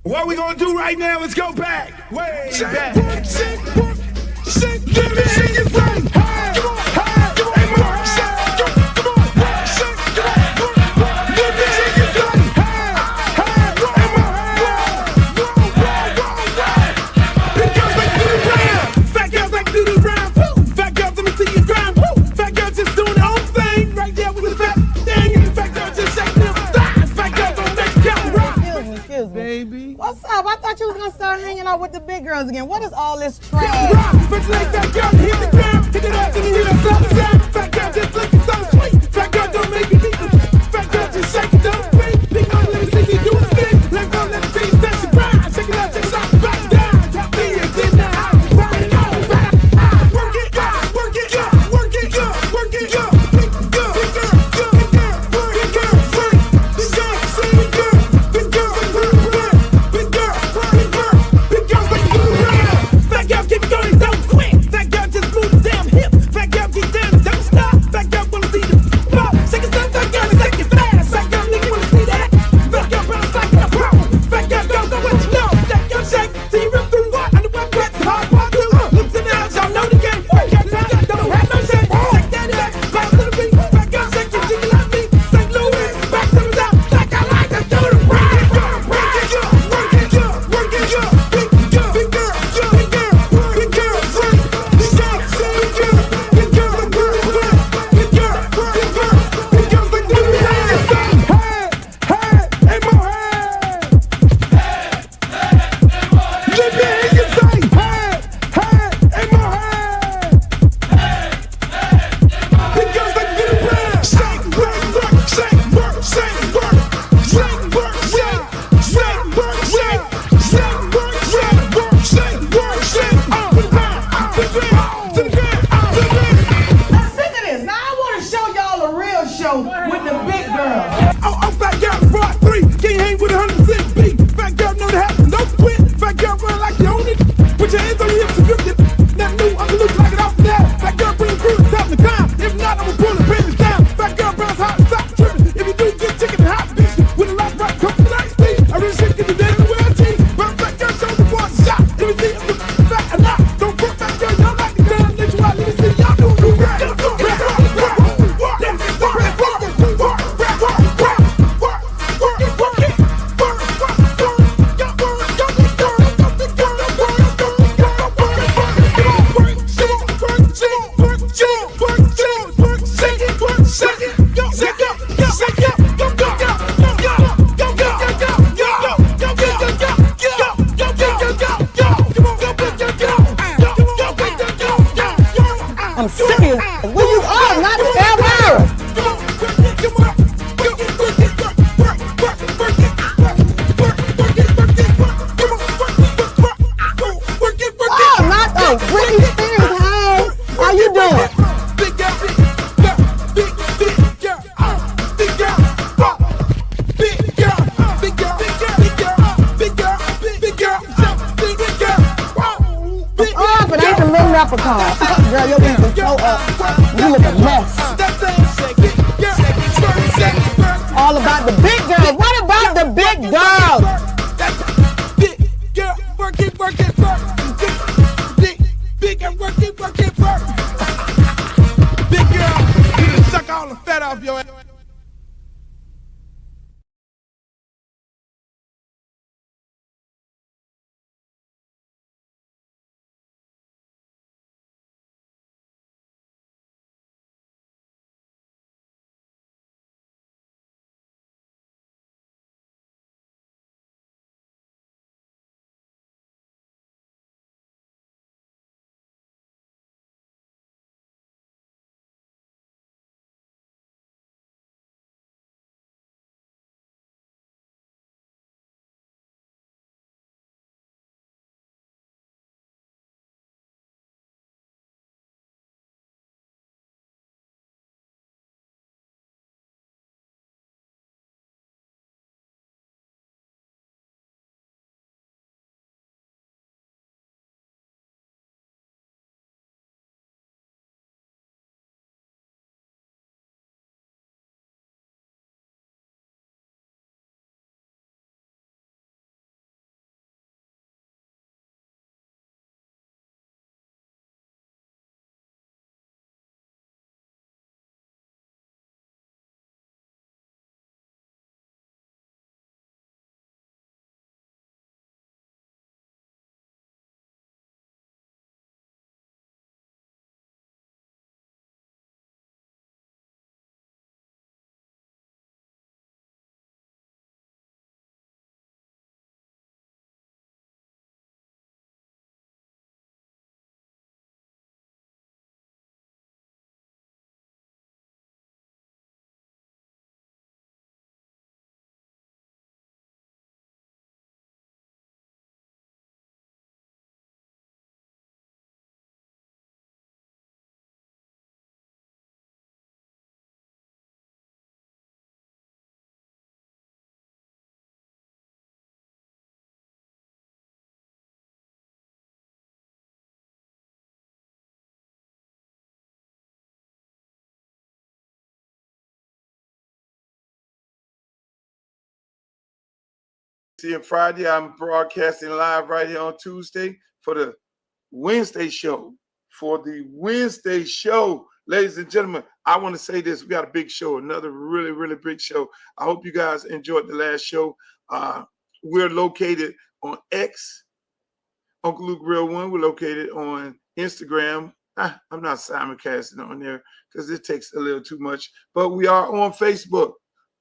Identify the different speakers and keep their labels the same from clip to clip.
Speaker 1: What we gonna do right now? Let's go back, way back. Shake, give me your thing. Hey, come on, hey, come on, come on, shake, give me your thing. Hey, big girls like to do the round, fat girls like to do the round. Fat girls, let me see you grind. Fat girls just doing their own thing right there with the fat thing, and the fat girls just shaking them thighs. Fat girls don't make it count.
Speaker 2: Excuse me.
Speaker 1: Baby.
Speaker 2: What's up? I thought you was gonna start hanging out with the big girls again. What is all this trash?
Speaker 1: Bitch like that girl, hit the ground, hit it up, and you hear the sound. Fat girl just looking so sweet. Fat girl don't make it easy. Fat girl just shake it, don't speak. Big girl, let me see you do a thing. Let go, let me see you touch the ground. Shake it up, shake it up, back down. Drop me and get in the house. Burn it all back. Work it, work it, work it, work it, big girl, big girl, big girl, big girl, big girl, big girl, big girl, big girl, big girl, big girls like you around. Fat girl keep going, don't quit. Fat girl just move the damn hip. Fat girl get down, don't stop. Fat girl wanna see the pop. Shake it up, fat girl, shake it fast. Fat girl nigga wanna see that. Fat girl bounce like a pro. Fat girl don't know what you know. Fat girl shake till you rip through what? On the wet wet, hard part two. Look to the house, y'all know the game. Fat girl don't have no shame. Shake that back, bounce to the beat. Fat girl shake it, jiggle like me. St. Louis, back to the top. Like I like to do the rap. Work it, work it, work it, big girl, big girl, big girl, big girl, big girl, big girl, big girl, big girl, big girl, big girls like do the dance. Hey, hey, more hey. Let me hear you say, hey, more hey. Big girls like do the dance. Shake, work, shake, work, shake, work, shake, work, shake, shake, work, shake, shake, work, shake, work, shake, work, shake. To the ground, to the ground, to the ground, to the ground.
Speaker 2: Now sick of this. Now I want to show y'all a real show with the big girls.
Speaker 1: Oh, fat girl, fraud 3. Can't hang with 100% beat. Fat girl know the happen, no quit. Fat girl run like you own it. Put your hands on your hips and grip it. Not new, I'm look like it off now. Fat girl bring crew to top the climb. If not, I'ma pull the panties down. Fat girl bounce hot, stop tripping. If you do get chicken and hot bitch with a lot right, come to the night speed. I really should get the dead in the world cheese. But fat girl show the boy a shot. Let me see if you fat or not. Don't put fat girl, y'all like the damn let you out. Let me see y'all do the rap.
Speaker 2: I'm serious. Where you are? Not in Alabama. Oh, not the Britney Spears. Hey, how you doing?
Speaker 1: Big girl, big girl, big girl, big girl, big girl, big girl, big girl, big girl, big girl, big girl.
Speaker 2: Oh, but I ain't the little leprechaun. Girl, your wings are so up. You look a mess. All about the big girls. What about the big girls?
Speaker 1: Big girl, work it, work it, work. Big girl, work it, work it, work. Big girl, you done suck all the fat off your ass.
Speaker 3: See you Friday. I'm broadcasting live right here on Tuesday for the Wednesday show. For the Wednesday show, ladies and gentlemen, I want to say this. We got a big show, another really, really big show. I hope you guys enjoyed the last show. We're located on X, Uncle Luke Real One. We're located on Instagram. I'm not simulcasting on there because it takes a little too much. But we are on Facebook,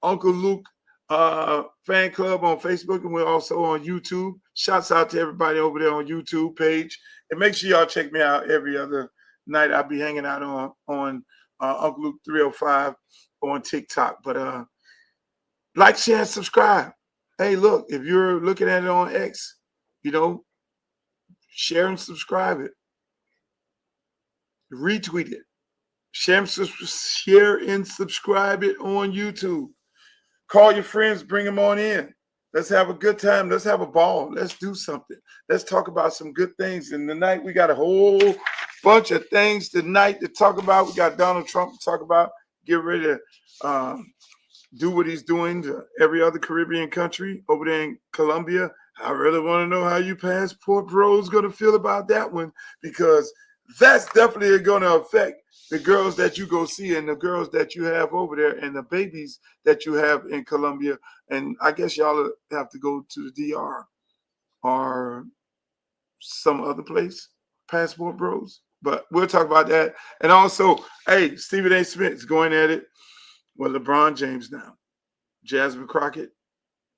Speaker 3: Uncle Luke fan club on Facebook, and we're also on YouTube. Shouts out to everybody over there on YouTube page, and make sure y'all check me out every other night. I'll be hanging out on Uncle Luke 305 on TikTok. But like, share, and subscribe. Hey, look, if you're looking at it on X, share and subscribe it, retweet it, share and subscribe it on YouTube. Call your friends, bring them on in. Let's have a good time. Let's have a ball. Let's do something. Let's talk about some good things. And tonight we got a whole bunch of things tonight to talk about. We got Donald Trump to talk about. Get ready to do what he's doing to every other Caribbean country over there in Colombia. I really want to know how you Passport Bruise going to feel about that one, because that's definitely going to affect the girls that you go see and the girls that you have over there and the babies that you have in Colombia. And I guess y'all have to go to the DR or some other place, Passport Bros. But we'll talk about that. And also, hey, Stephen A. Smith is going at it with LeBron James now. Jazmin Crockett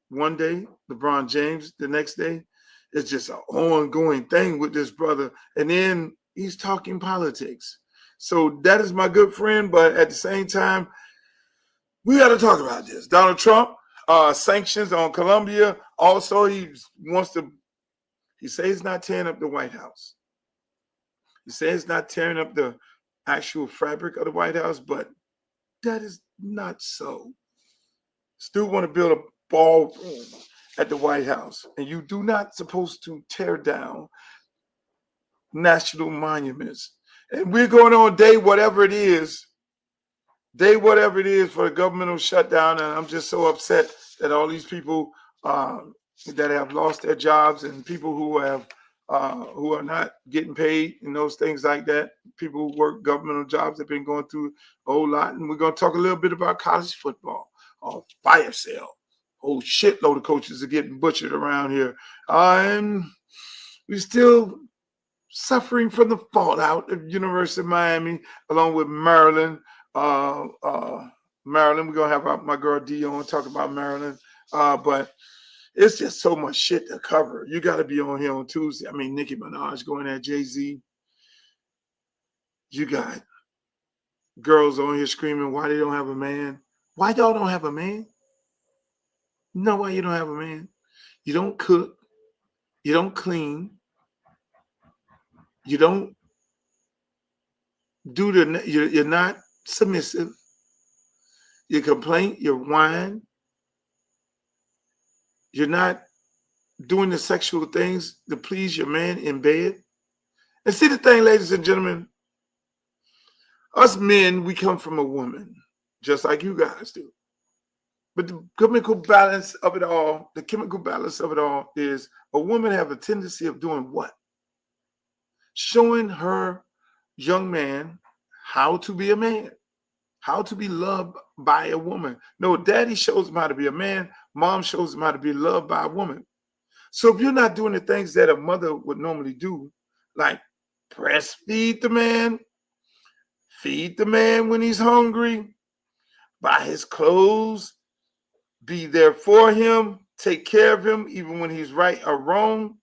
Speaker 3: one day, LeBron James the next day. It's just an ongoing thing with this brother. And then he's talking politics. So that is my good friend, but at the same time, we got to talk about this. Donald Trump, sanctions on Colombia. Also, he says he's not tearing up the White House. He says he's not tearing up the actual fabric of the White House, but that is not so. Still want to build a ballroom at the White House, and you do not supposed to tear down national monuments. And we're going on day whatever it is for the governmental shutdown. And I'm just so upset that all these people that have lost their jobs and people who are not getting paid and those things like that, people who work governmental jobs have been going through a whole lot. And we're going to talk a little bit about college football, fire sale. Whole shitload of coaches are getting butchered around here. And we're still suffering from the fallout of University of Miami, along with Maryland. Maryland, we're going to have my girl D on talk about Maryland. But it's just so much shit to cover. You got to be on here on Tuesday. I mean, Nicki Minaj going at Jay-Z. You got girls on here screaming why they don't have a man. Why y'all don't have a man? You know why you don't have a man? You don't cook. You don't clean. You don't you're not submissive. You complain, you whine. You're not doing the sexual things to please your man in bed. And see the thing, ladies and gentlemen, us men, we come from a woman, just like you guys do. But the chemical balance of it all is a woman have a tendency of doing what? Showing her young man how to be a man, how to be loved by a woman. No, daddy shows him how to be a man. Mom shows him how to be loved by a woman. So if you're not doing the things that a mother would normally do, like breastfeed the man, feed the man when he's hungry, buy his clothes, be there for him, take care of him even when he's right or wrong.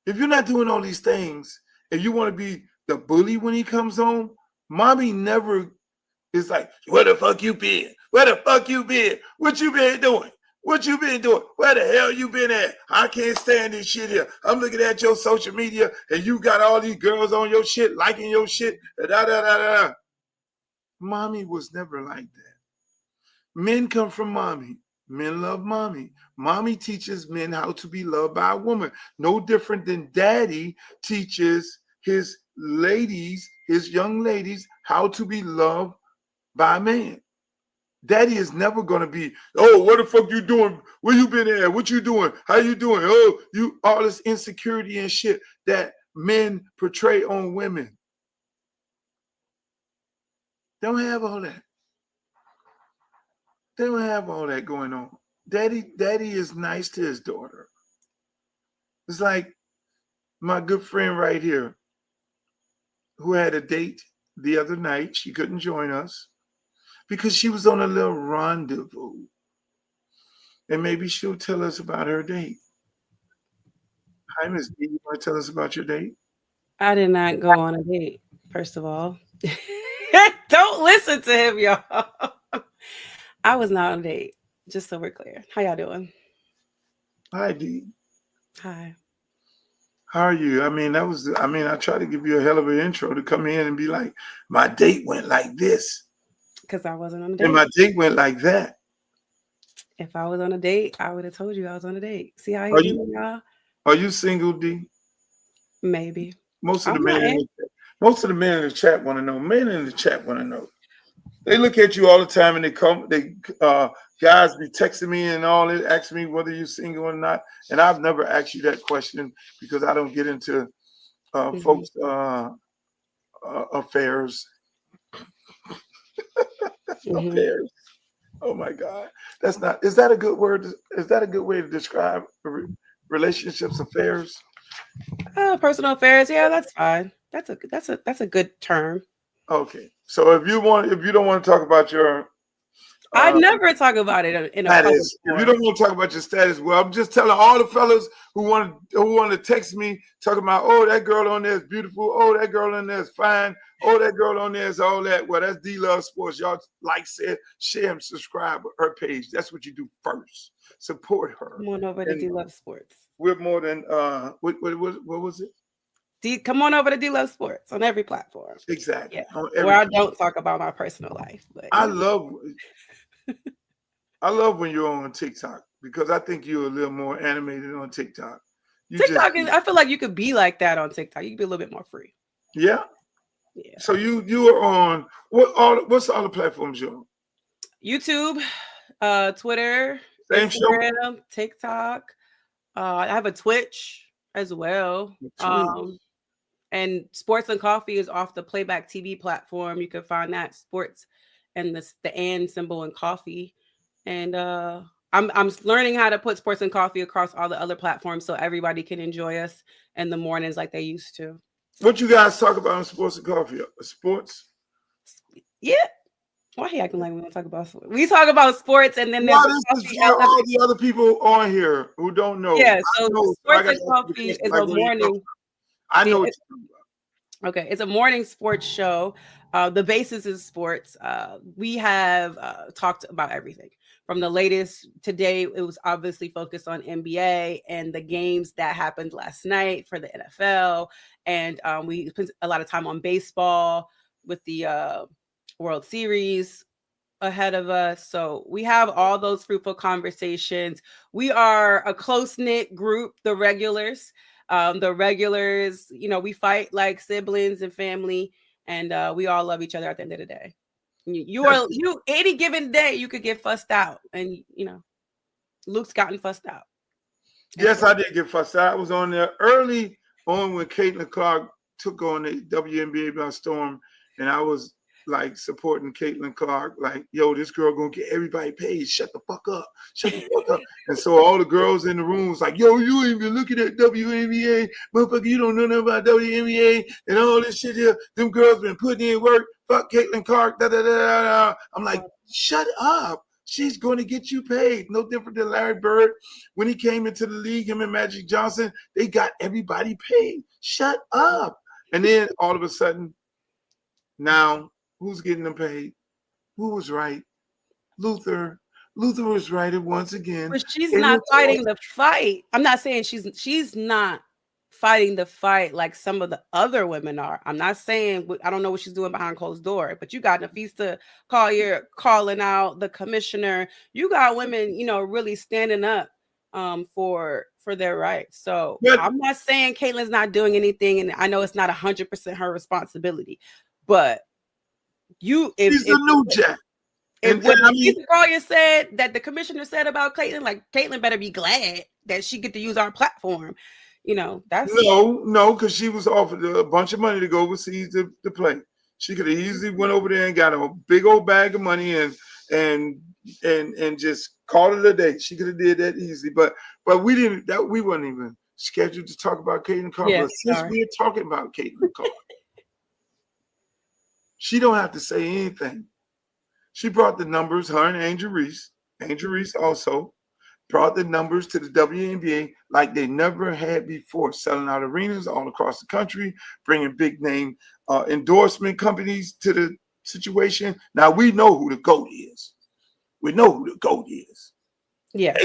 Speaker 3: If you're not doing all these things, if you want to be the bully when he comes home, mommy never is like, where the fuck you been? Where the fuck you been? What you been doing? What you been doing? Where the hell you been at? I can't stand this shit here. I'm looking at your social media and you got all these girls on your shit, liking your shit. Mommy was never like that. Men come from mommy. Men love mommy. Mommy teaches men how to be loved by a woman. No different than daddy teaches his ladies, his young ladies, how to be loved by a man. Daddy is never going to be, oh, what the fuck you doing? Where you been at? What you doing? How you doing? Oh, you all this insecurity and shit that men portray on women. They don't have all that. They don't have all that going on. Daddy is nice to his daughter. It's like my good friend right here who had a date the other night. She couldn't join us because she was on a little rendezvous. And maybe she'll tell us about her date. Hi, Miss D. You want to tell us about your date?
Speaker 4: I did not go on a date, first of all. Don't listen to him, y'all. I was not on a date, just so we're clear. How y'all doing?
Speaker 3: Hi, D.
Speaker 4: Hi.
Speaker 3: How are you? I tried to give you a hell of an intro to come in and be like, my date went like this.
Speaker 4: Because I wasn't on a date.
Speaker 3: And my date went like that.
Speaker 4: If I was on a date, I would have told you I was on a date. See how you do, y'all?
Speaker 3: Are you single, D?
Speaker 4: Maybe.
Speaker 3: Most of the men in the chat want to know. Men in the chat want to know. They look at you all the time and guys be texting me and all that, asking me whether you're single or not. And I've never asked you that question because I don't get into folks' affairs. Affairs. Oh my God. Is that a good word? Is that a good way to describe relationships, affairs?
Speaker 4: Personal affairs. Yeah, that's fine. That's a good term.
Speaker 3: Okay. So if you don't want to talk about your
Speaker 4: I never talk about it in a public
Speaker 3: status. If you don't want to talk about your status, well, I'm just telling all the fellas who want to text me talking about, oh, that girl on there is beautiful. Oh, that girl on there is fine. Oh, that girl on there is all that. Well, that's D Love Sports. Y'all share, and subscribe her page. That's what you do first. Support her.
Speaker 4: Come on over to D Love Sports.
Speaker 3: We're more than what was it?
Speaker 4: Come on over to D Love Sports on every platform.
Speaker 3: Exactly.
Speaker 4: Yeah. Where I don't talk about my personal life. But
Speaker 3: I love when you're on TikTok because I think you're a little more animated on TikTok.
Speaker 4: I feel like you could be like that on TikTok. You could be a little bit more free.
Speaker 3: Yeah.
Speaker 4: Yeah.
Speaker 3: So you are on what's all the platforms you're on?
Speaker 4: YouTube, Twitter,
Speaker 3: Same
Speaker 4: Instagram,
Speaker 3: show?
Speaker 4: TikTok. I have a Twitch as well. And Sports and Coffee is off the Playback TV platform. You can find that sports and the and symbol and coffee. And I'm learning how to put Sports and Coffee across all the other platforms so everybody can enjoy us in the mornings like they used to.
Speaker 3: What you guys talk about on Sports and Coffee? Sports?
Speaker 4: Yeah. Why are you acting like we don't talk about sports? We talk about sports and then
Speaker 3: there's this is for all the other people on here who don't know.
Speaker 4: Yeah, so Sports and Coffee is a morning.
Speaker 3: I know what you're talking about.
Speaker 4: Okay, it's a morning sports show. The basis is sports. We have talked about everything from the latest. Today, it was obviously focused on NBA and the games that happened last night for the NFL. And we spent a lot of time on baseball with the World Series ahead of us. So we have all those fruitful conversations. We are a close-knit group, the regulars. We fight like siblings and family, and we all love each other at the end of the day. Any given day you could get fussed out, and Luke's gotten fussed out.
Speaker 3: Yes, I did get fussed out. I was on there early on when Caitlin Clark took on the WNBA by storm, and I was like supporting Caitlin Clark, like, yo, this girl gonna get everybody paid. Shut the fuck up. Shut the fuck up. And so all the girls in the room was like, yo, you ain't been looking at WNBA. Motherfucker, you don't know nothing about WNBA and all this shit here. Them girls been putting in work. Fuck Caitlin Clark. Da, da, da, da, da. I'm like, shut up. She's going to get you paid. No different than Larry Bird. When he came into the league, him and Magic Johnson, they got everybody paid. Shut up. And then all of a sudden, now, who's getting them paid? Who was right? Luther. Luther was right once again.
Speaker 4: But she's not fighting the fight. I'm not saying she's not fighting the fight like some of the other women are. I'm not saying, I don't know what she's doing behind closed door, but you got Nafisa Collier calling out the commissioner. You got women, really standing up for their rights. So I'm not saying Caitlin's not doing anything, and I know it's not 100% her responsibility, but she's
Speaker 3: the new Jack.
Speaker 4: And what Lisa Collier said that the commissioner said about Caitlin, like Caitlin better be glad that she get to use our platform. You know, that's
Speaker 3: no, because she was offered a bunch of money to go overseas to play. She could have easily went over there and got a big old bag of money and just called it a day. She could have did that easily, but we didn't. That we weren't even scheduled to talk about Caitlin Clark.
Speaker 4: Yeah,
Speaker 3: but since we are talking about Caitlin Clark, she don't have to say anything. She brought the numbers. Her and Angel Reese. Angel Reese also brought the numbers to the WNBA like they never had before, selling out arenas all across the country, bringing big name endorsement companies to the situation. Now we know who the GOAT is. We know who the GOAT is.
Speaker 4: Yes,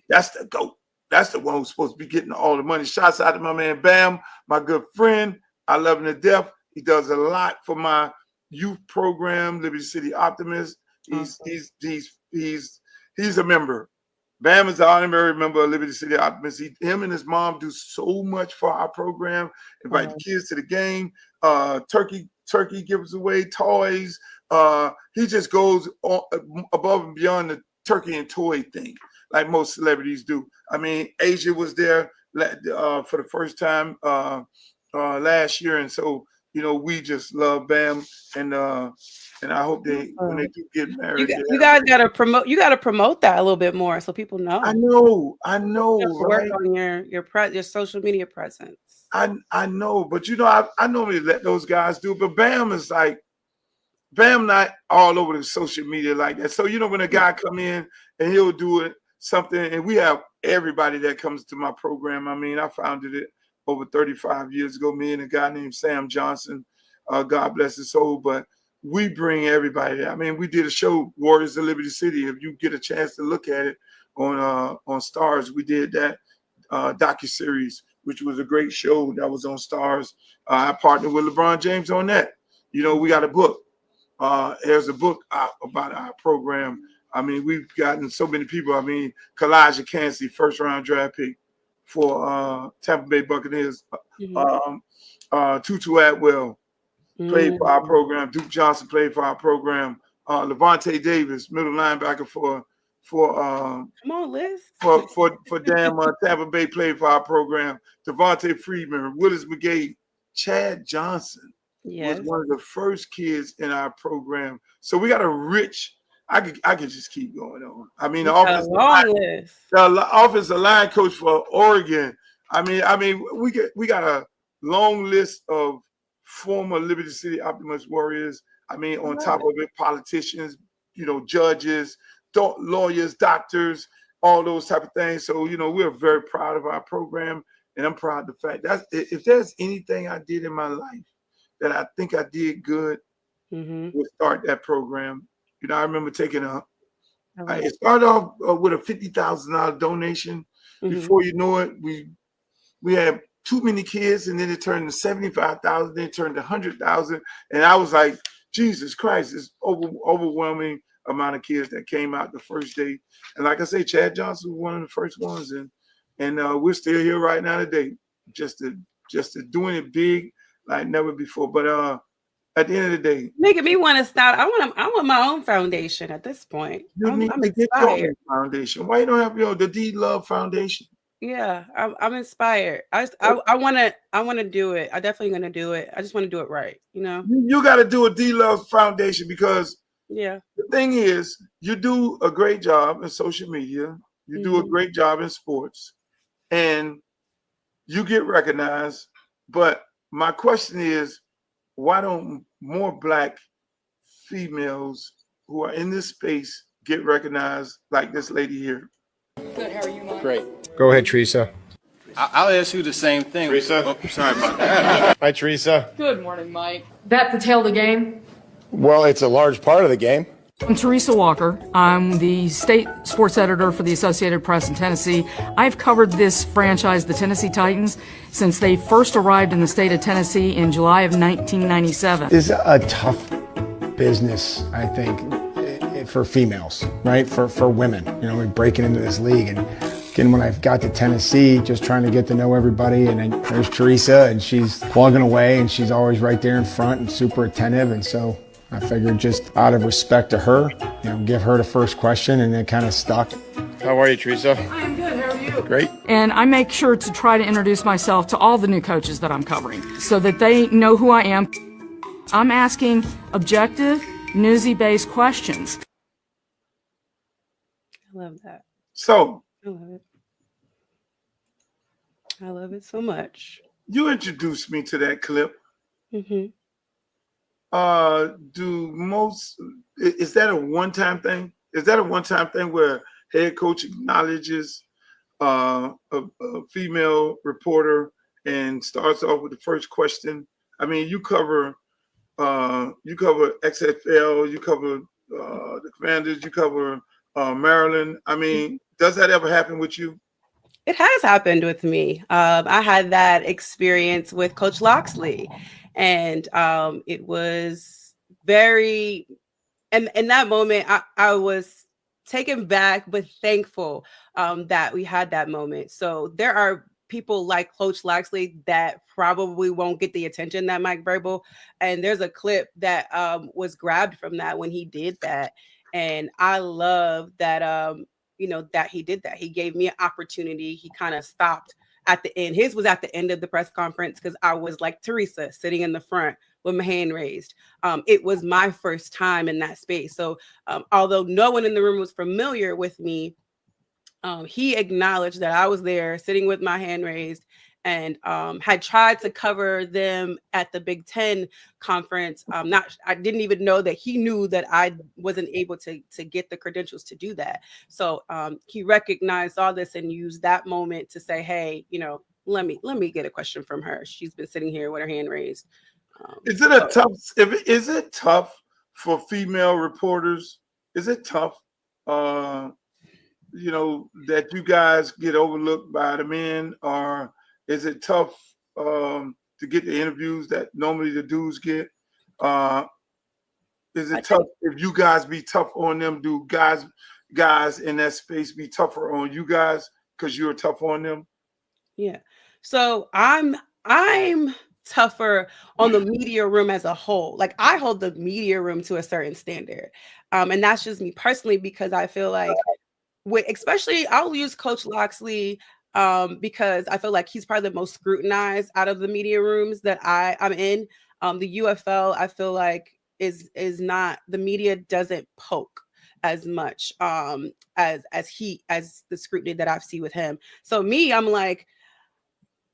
Speaker 3: that's the GOAT. That's the one who's supposed to be getting all the money. Shouts out to my man Bam, my good friend. I love him to death. He does a lot for my youth program, Liberty City Optimist. He's a member. Bam is the honorary member of Liberty City Optimist. Him and his mom do so much for our program. Invite the kids to the game. Turkey gives away toys. He just goes above and beyond the turkey and toy thing, like most celebrities do. I mean, Asia was there for the first time last year, and so you know we just love Bam, and I hope when they do get married,
Speaker 4: you guys gotta promote. You gotta promote that a little bit more so people know.
Speaker 3: I know.
Speaker 4: Right? Work on your social media presence.
Speaker 3: I know, but you know, I normally let those guys do it, but Bam is like. Bam not all over the social media like that. So, you know, when a guy come in and he'll do it something, and we have everybody that comes to my program. I mean, I founded it over 35 years ago, me and a guy named Sam Johnson, God bless his soul, but we bring everybody there. I mean, we did a show, Warriors of Liberty City. If you get a chance to look at it on Stars, we did that docuseries, which was a great show that was on Stars. I partnered with LeBron James on that. You know, we got a book. There's a book out about our program. I mean, we've gotten so many people. I mean, Kalijah Cansey, first round draft pick for Tampa Bay Buccaneers. Tutu Atwell played for our program. Duke Johnson played for our program. Levante Davis, middle linebacker for
Speaker 4: come on, Liz.
Speaker 3: for Tampa Bay played for our program. Devontae Freeman, Willis McGay, Chad Johnson.
Speaker 4: Yes.
Speaker 3: Was one of the first kids in our program. So we got a rich, I could just keep going on. I mean, the offensive line coach for Oregon. I mean, we got a long list of former Liberty City Optimist Warriors. I mean, on top of it, politicians, you know, judges, lawyers, doctors, all those type of things. So, you know, we're very proud of our program. And I'm proud of the fact that if there's anything I did in my life that I think I did good, we'll start that program. You know, I remember taking it started off with a $50,000 donation. Before you know it, we had too many kids, and then it turned to 75,000, then it turned to 100,000. And I was like, Jesus Christ, it's overwhelming amount of kids that came out the first day. And like I say, Chad Johnson was one of the first ones, and we're still here right now today, just to doing it big like never before. But at the end of the day,
Speaker 4: making me want to start. I want my own foundation at this point. I'm inspired.
Speaker 3: Foundation. Why you don't have the D Love Foundation?
Speaker 4: Yeah, I'm inspired. I want to do it. I definitely gonna do it. I just want to do it right. You know,
Speaker 3: you got to do a D Love Foundation because
Speaker 4: the
Speaker 3: thing is, you do a great job in social media. You do a great job in sports, and you get recognized. But my question is, why don't more Black females who are in this space get recognized like this lady here?
Speaker 5: Good, how are you, Mike?
Speaker 6: Great. Go ahead, Teresa.
Speaker 5: I'll ask you the same thing.
Speaker 6: Teresa.
Speaker 5: Oh, sorry about that.
Speaker 6: Hi, Teresa.
Speaker 7: Good morning, Mike. That the tail of the game?
Speaker 6: Well, it's a large part of the game.
Speaker 7: I'm Teresa Walker. I'm the state sports editor for the Associated Press in Tennessee. I've covered this franchise, the Tennessee Titans, since they first arrived in the state of Tennessee in July of 1997.
Speaker 8: It's a tough business, I think, for females, right? For women, we're breaking into this league. And again, when I got to Tennessee, just trying to get to know everybody, and then there's Teresa, and she's plugging away, and she's always right there in front and super attentive. And so I figured just out of respect to her, give her the first question and then kind of stuck.
Speaker 6: How are you, Teresa?
Speaker 7: I am good. How are you?
Speaker 6: Great.
Speaker 7: And I make sure to try to introduce myself to all the new coaches that I'm covering so that they know who I am. I'm asking objective, newsy-based questions.
Speaker 4: I love that.
Speaker 3: So
Speaker 4: I love it. I love it so much.
Speaker 3: you introduced me to that clip.
Speaker 4: Mm-hmm.
Speaker 3: Is that a one-time thing? Is that a one-time thing where head coach acknowledges a female reporter and starts off with the first question? I mean, you cover XFL, you cover the Commanders, you cover Maryland. I mean, does that ever happen with you?
Speaker 4: It has happened with me. I had that experience with Coach Loxley, and it was very, and in that moment, I was taken back but thankful that we had that moment. So there are people like Coach Loxley that probably won't get the attention that Mike Vrabel, and there's a clip that was grabbed from that when he did that, and I love that that he did that. He gave me an opportunity. He kind of stopped at the end. His was at the end of the press conference because I was like Teresa sitting in the front with my hand raised. It was my first time in that space. So although no one in the room was familiar with me, he acknowledged that I was there sitting with my hand raised and had tried to cover them at the Big Ten conference. I didn't even know that he knew that I wasn't able to get the credentials to do that. So he recognized all this and used that moment to say, hey, let me get a question from her. She's been sitting here with her hand raised.
Speaker 3: Is it tough for female reporters? Is it tough, that you guys get overlooked by the men, or is it tough to get the interviews that normally the dudes get? Is it tough if you guys be tough on them? Do guys in that space be tougher on you guys because you're tough on them?
Speaker 4: Yeah. So I'm tougher on the media room as a whole. Like I hold the media room to a certain standard. And that's just me personally, because I feel like especially I'll use Coach Loxley because I feel like he's probably the most scrutinized out of the media rooms that I'm in. The UFL, I feel like is not, the media doesn't poke as much as the scrutiny that I've seen with him. So me, I'm like,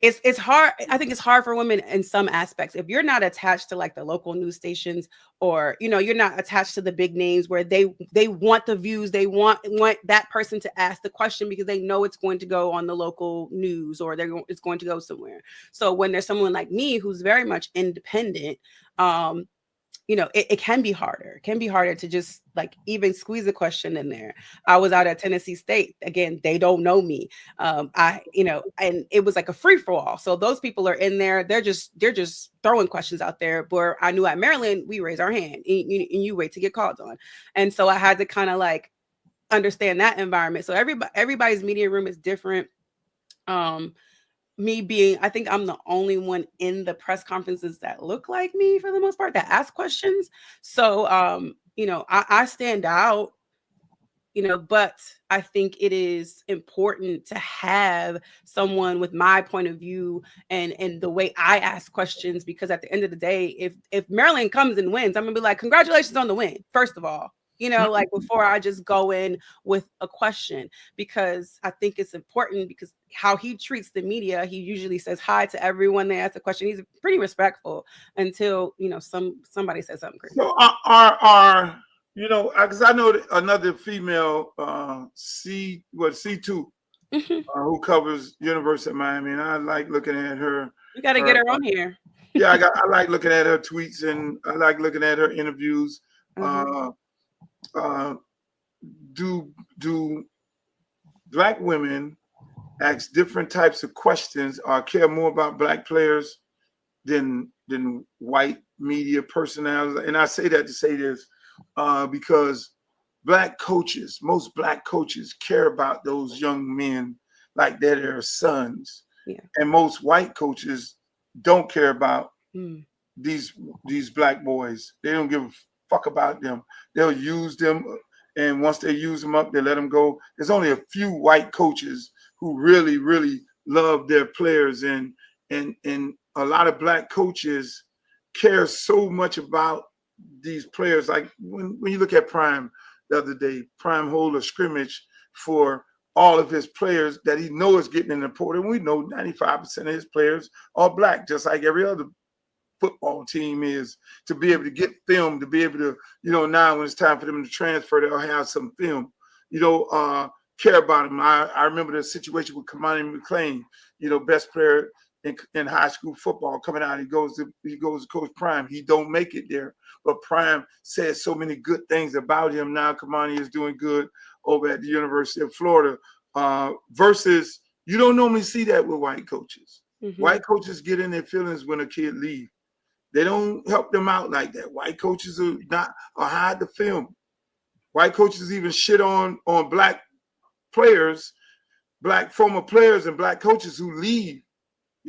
Speaker 4: it's hard. I think it's hard for women in some aspects. If you're not attached to like the local news stations, or you're not attached to the big names where they want the views, they want that person to ask the question because they know it's going to go on the local news or it's going to go somewhere. So when there's someone like me who's very much independent, it can be harder. It can be harder to just like even squeeze a question in there. I was out at Tennessee State. Again, they don't know me. And it was like a free for all. So those people are in there. They're just throwing questions out there. But I knew at Maryland, we raise our hand and you wait to get called on. And so I had to kind of like understand that environment. So everybody's media room is different. I think I'm the only one in the press conferences that look like me for the most part, that ask questions. So, I stand out, but I think it is important to have someone with my point of view and the way I ask questions, because at the end of the day, if Maryland comes and wins, I'm gonna be like, congratulations on the win, first of all. Like before I just go in with a question, because I think it's important, because how he treats the media, he usually says hi to everyone they ask a question. He's pretty respectful until, somebody says something crazy.
Speaker 3: So because I know that another female C2 who covers University of Miami, and I like looking at her.
Speaker 4: You got to get her on here.
Speaker 3: Yeah, I like looking at her tweets, and I like looking at her interviews. Do Black women ask different types of questions or care more about Black players than white media personalities? And I say that to say this because most Black coaches care about those young men like they're their sons.
Speaker 4: Yeah.
Speaker 3: And most white coaches don't care about these Black boys. They don't give a fuck about them. They'll use them, and once they use them up, they let them go. There's only a few white coaches who really, really love their players, and a lot of black coaches care so much about these players. Like when you look at Prime the other day, Prime hold a scrimmage for all of his players that he knows is getting in the portal. And we know 95% of his players are black, just like every other football team is, to be able to get film, to be able to, now when it's time for them to transfer, they'll have some film, care about him. I remember the situation with Kamani McClain, best player in high school football coming out. He goes to Coach Prime. He don't make it there, but Prime says so many good things about him. Now Kamani is doing good over at the University of Florida, versus you don't normally see that with white coaches. Mm-hmm. White coaches get in their feelings when a kid leaves. They don't help them out like that. White coaches are hide the film. White coaches even shit on black players, black former players and black coaches who leave.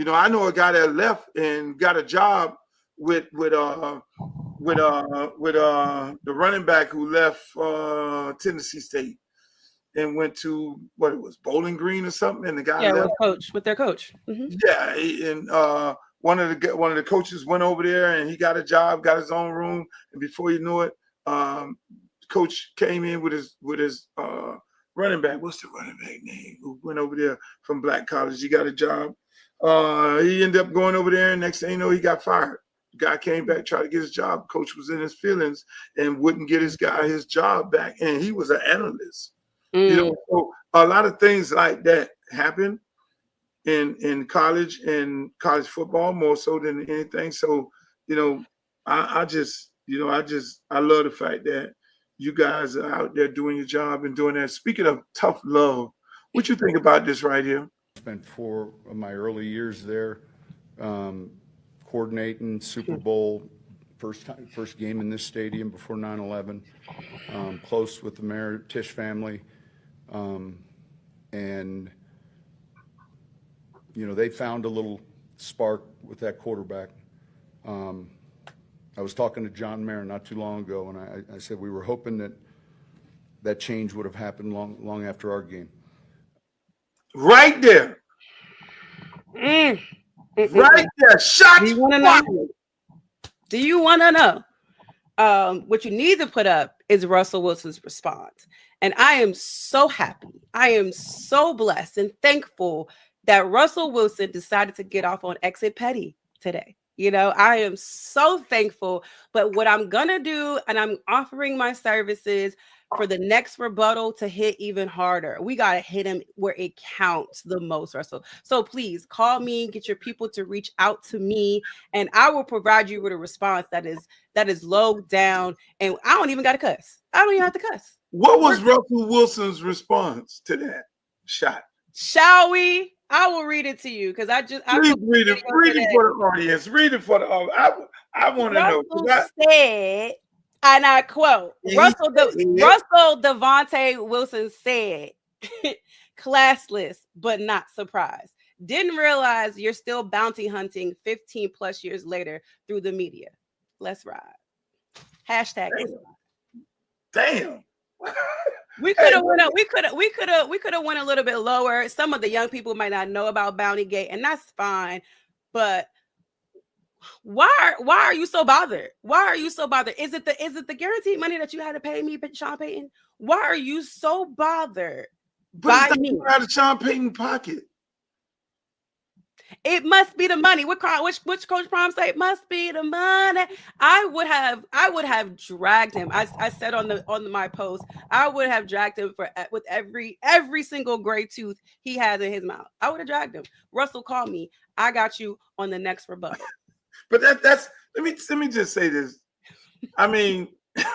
Speaker 3: I know a guy that left and got a job with the running back who left Tennessee State and went to Bowling Green or something, and the guy left
Speaker 4: with their coach. Mm-hmm.
Speaker 3: Yeah, and one of the coaches went over there and he got a job, got his own room, and before you know it, coach came in with his running back. What's the running back name? Who went over there from black college? He got a job. He ended up going over there, and next thing you know, he got fired. The guy came back, tried to get his job. Coach was in his feelings and wouldn't get his job back, and he was an analyst. So a lot of things like that happen in college and college football more so than anything. So, I love the fact that you guys are out there doing your job and doing that. Speaking of tough love, what you think about this right here?
Speaker 9: Spent 4 of my early years there, coordinating Super Bowl, first game in this stadium before 9/11, close with the Mayor Tisch family, and they found a little spark with that quarterback. I was talking to John Mayer not too long ago, and I said we were hoping that change would have happened long after our game.
Speaker 3: Right there. Right there. Shots.
Speaker 4: Do you want to know? What you need to put up is Russell Wilson's response. And I am so happy. I am so blessed and thankful that Russell Wilson decided to get off on Exit Petty today. I am so thankful. But what I'm going to do, and I'm offering my services for the next rebuttal to hit even harder. We got to hit him where it counts the most, Russell. So please call me, get your people to reach out to me, and I will provide you with a response that is low down. And I don't even got to cuss. I don't even have to cuss.
Speaker 3: What was Russell Wilson's response to that shot?
Speaker 4: Shall we? I will read it to you because
Speaker 3: read it for the audience. Read it for the audience. I want to know.
Speaker 4: Russell said, and I quote, Russell Devontae Wilson said, classless, but not surprised. Didn't realize you're still bounty hunting 15 plus years later through the media. Let's ride. Hashtag.
Speaker 3: Damn.
Speaker 4: We could have went a little bit lower. Some of the young people might not know about Bounty Gate, and that's fine. But why are you so bothered? Why are you so bothered? Is it the guaranteed money that you had to pay me, Sean Payton? Why are you so bothered?
Speaker 3: But it's not out of Sean Payton's pocket.
Speaker 4: It must be the money. Which Coach Prime say? It must be the money. I would have dragged him. I said on my post, I would have dragged him with every single gray tooth he has in his mouth. I would have dragged him. Russell, call me. I got you on the next rebuttal.
Speaker 3: But that's let me just say this. I mean,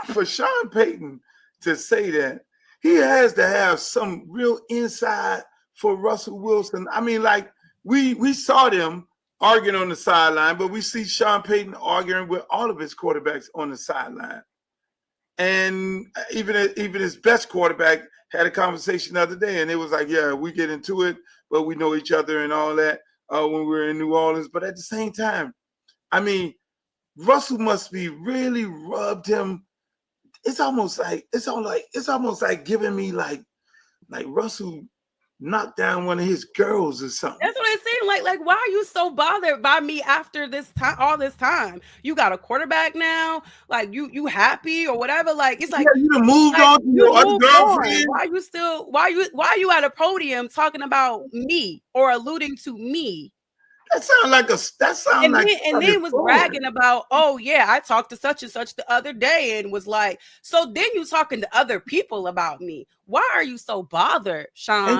Speaker 3: for Sean Payton to say that, he has to have some real insight for Russell Wilson. I mean, like we saw them arguing on the sideline, but we see Sean Payton arguing with all of his quarterbacks on the sideline. And even his best quarterback had a conversation the other day, and it was like, yeah, we get into it, but we know each other and all that when we were in New Orleans. But at the same time, I mean, Russell must be really rubbed him it's almost like giving me like Russell knocked down one of his girls or something.
Speaker 4: That's what it seemed like. Why are you so bothered by me after this time? All this time, you got a quarterback now. Like you happy or whatever? Like it's like
Speaker 3: you done moved
Speaker 4: like,
Speaker 3: on to your other girlfriend.
Speaker 4: Why are you still? Why are you at a podium talking about me or alluding to me?
Speaker 3: That sound like
Speaker 4: and then was bragging about, oh yeah, I talked to such and such the other day and was like, so then you talking to other people about me. Why are you so bothered, Sean?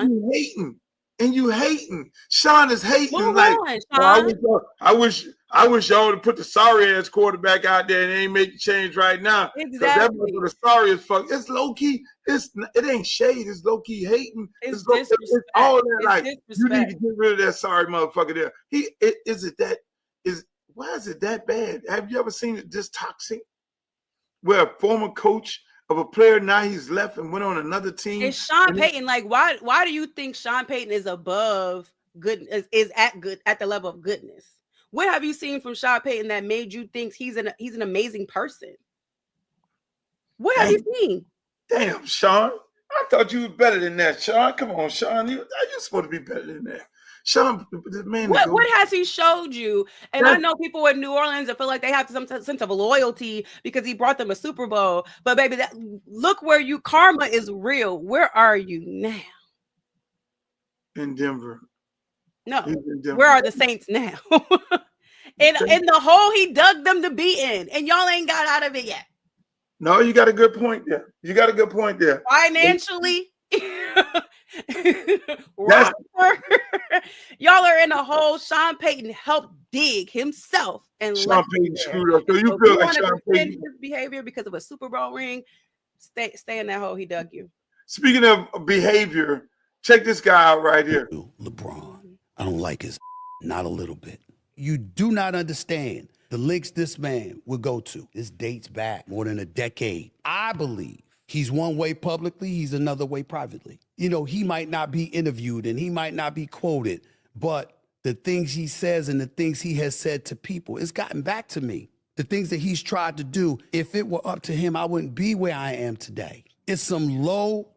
Speaker 3: And you hating. Sean is hating.
Speaker 4: Move
Speaker 3: like,
Speaker 4: on, Sean.
Speaker 3: Well, I wish y'all would put the sorry ass quarterback out there and they ain't make the change right now.
Speaker 4: Exactly.
Speaker 3: That sorry as fuck. It's low key. It ain't shade. It's low key hating.
Speaker 4: It's disrespect.
Speaker 3: It's all that.
Speaker 4: It's
Speaker 3: like
Speaker 4: disrespect.
Speaker 3: you need to get rid of that sorry motherfucker there. Why is it that bad? Have you ever seen it this toxic? Where a former coach of a player now he's left and went on another team.
Speaker 4: It's Sean Payton. Like, why do you think Sean Payton is above good? Is at the level of goodness? What have you seen from Sean Payton that made you think he's an amazing person? What have you seen?
Speaker 3: Damn, Sean. I thought you were better than that, Sean. Come on, Sean. You're supposed to be better than that. Sean, the man.
Speaker 4: What has he showed you? And I know people in New Orleans that feel like they have some sense of loyalty because he brought them a Super Bowl. But baby, look where karma is real. Where are you now?
Speaker 3: In Denver.
Speaker 4: No. Where are the Saints now? in the hole he dug them to be in, and y'all ain't got out of it yet.
Speaker 3: No, you got a good point there.
Speaker 4: Financially. Y'all are in a hole. Sean Payton helped dig himself, and
Speaker 3: Sean Payton screwed up. So you feel like Sean Payton
Speaker 4: his behavior because of a Super Bowl ring? Stay in that hole he dug you.
Speaker 3: Speaking of behavior, check this guy out right here.
Speaker 10: LeBron, I don't like his not a little bit. You do not understand the links this man would go to. This dates back more than a decade. I believe he's one way publicly, he's another way privately. You know, he might not be interviewed and he might not be quoted, but the things he says and the things he has said to people, it's gotten back to me. The things that he's tried to do, if it were up to him, I wouldn't be where I am today. It's some low.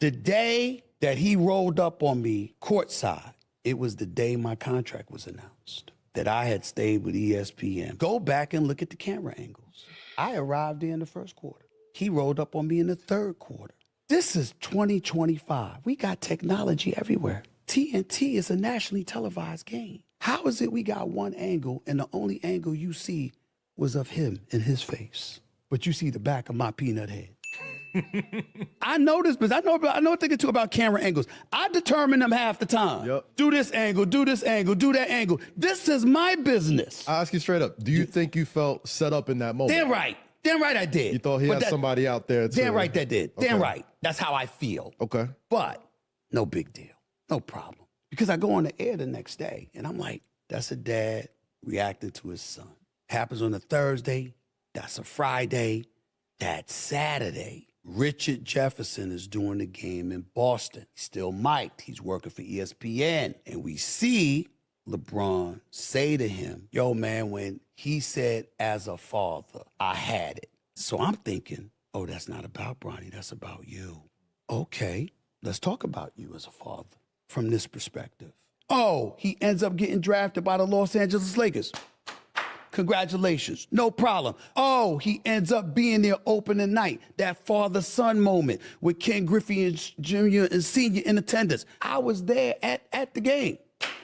Speaker 10: The day that he rolled up on me courtside, it was the day my contract was announced, that I had stayed with ESPN. Go back and look at the camera angles. I arrived there in the first quarter. He rolled up on me in the third quarter. This is 2025. We got technology everywhere. TNT is a nationally televised game. How is it we got one angle and the only angle you see was of him and his face, but you see the back of my peanut head? I know this, but I know a thing or two about camera angles. I determine them half the time.
Speaker 11: Yep.
Speaker 10: Do this angle, do this angle, do that angle. This is my business.
Speaker 11: I'll ask you straight up. Do you think you felt set up in that moment?
Speaker 10: Damn right. Damn right I did.
Speaker 11: You thought he had somebody out there too.
Speaker 10: Damn right that did.
Speaker 11: Okay.
Speaker 10: Damn right. That's how I feel.
Speaker 11: Okay.
Speaker 10: But no big deal. No problem. Because I go on the air the next day and I'm like, that's a dad reacting to his son. Happens on a Thursday. That's a Friday. That's Saturday. Richard Jefferson is doing the game in Boston. He's still mic'd. He's working for ESPN. And we see LeBron say to him, yo, man, when he said, as a father, I had it. So I'm thinking, oh, that's not about Bronny. That's about you. Okay, let's talk about you as a father from this perspective. Oh, he ends up getting drafted by the Los Angeles Lakers. Congratulations, no problem. Oh, he ends up being there opening night, that father-son moment with Ken Griffey Jr. and Sr. in attendance. I was there at the game,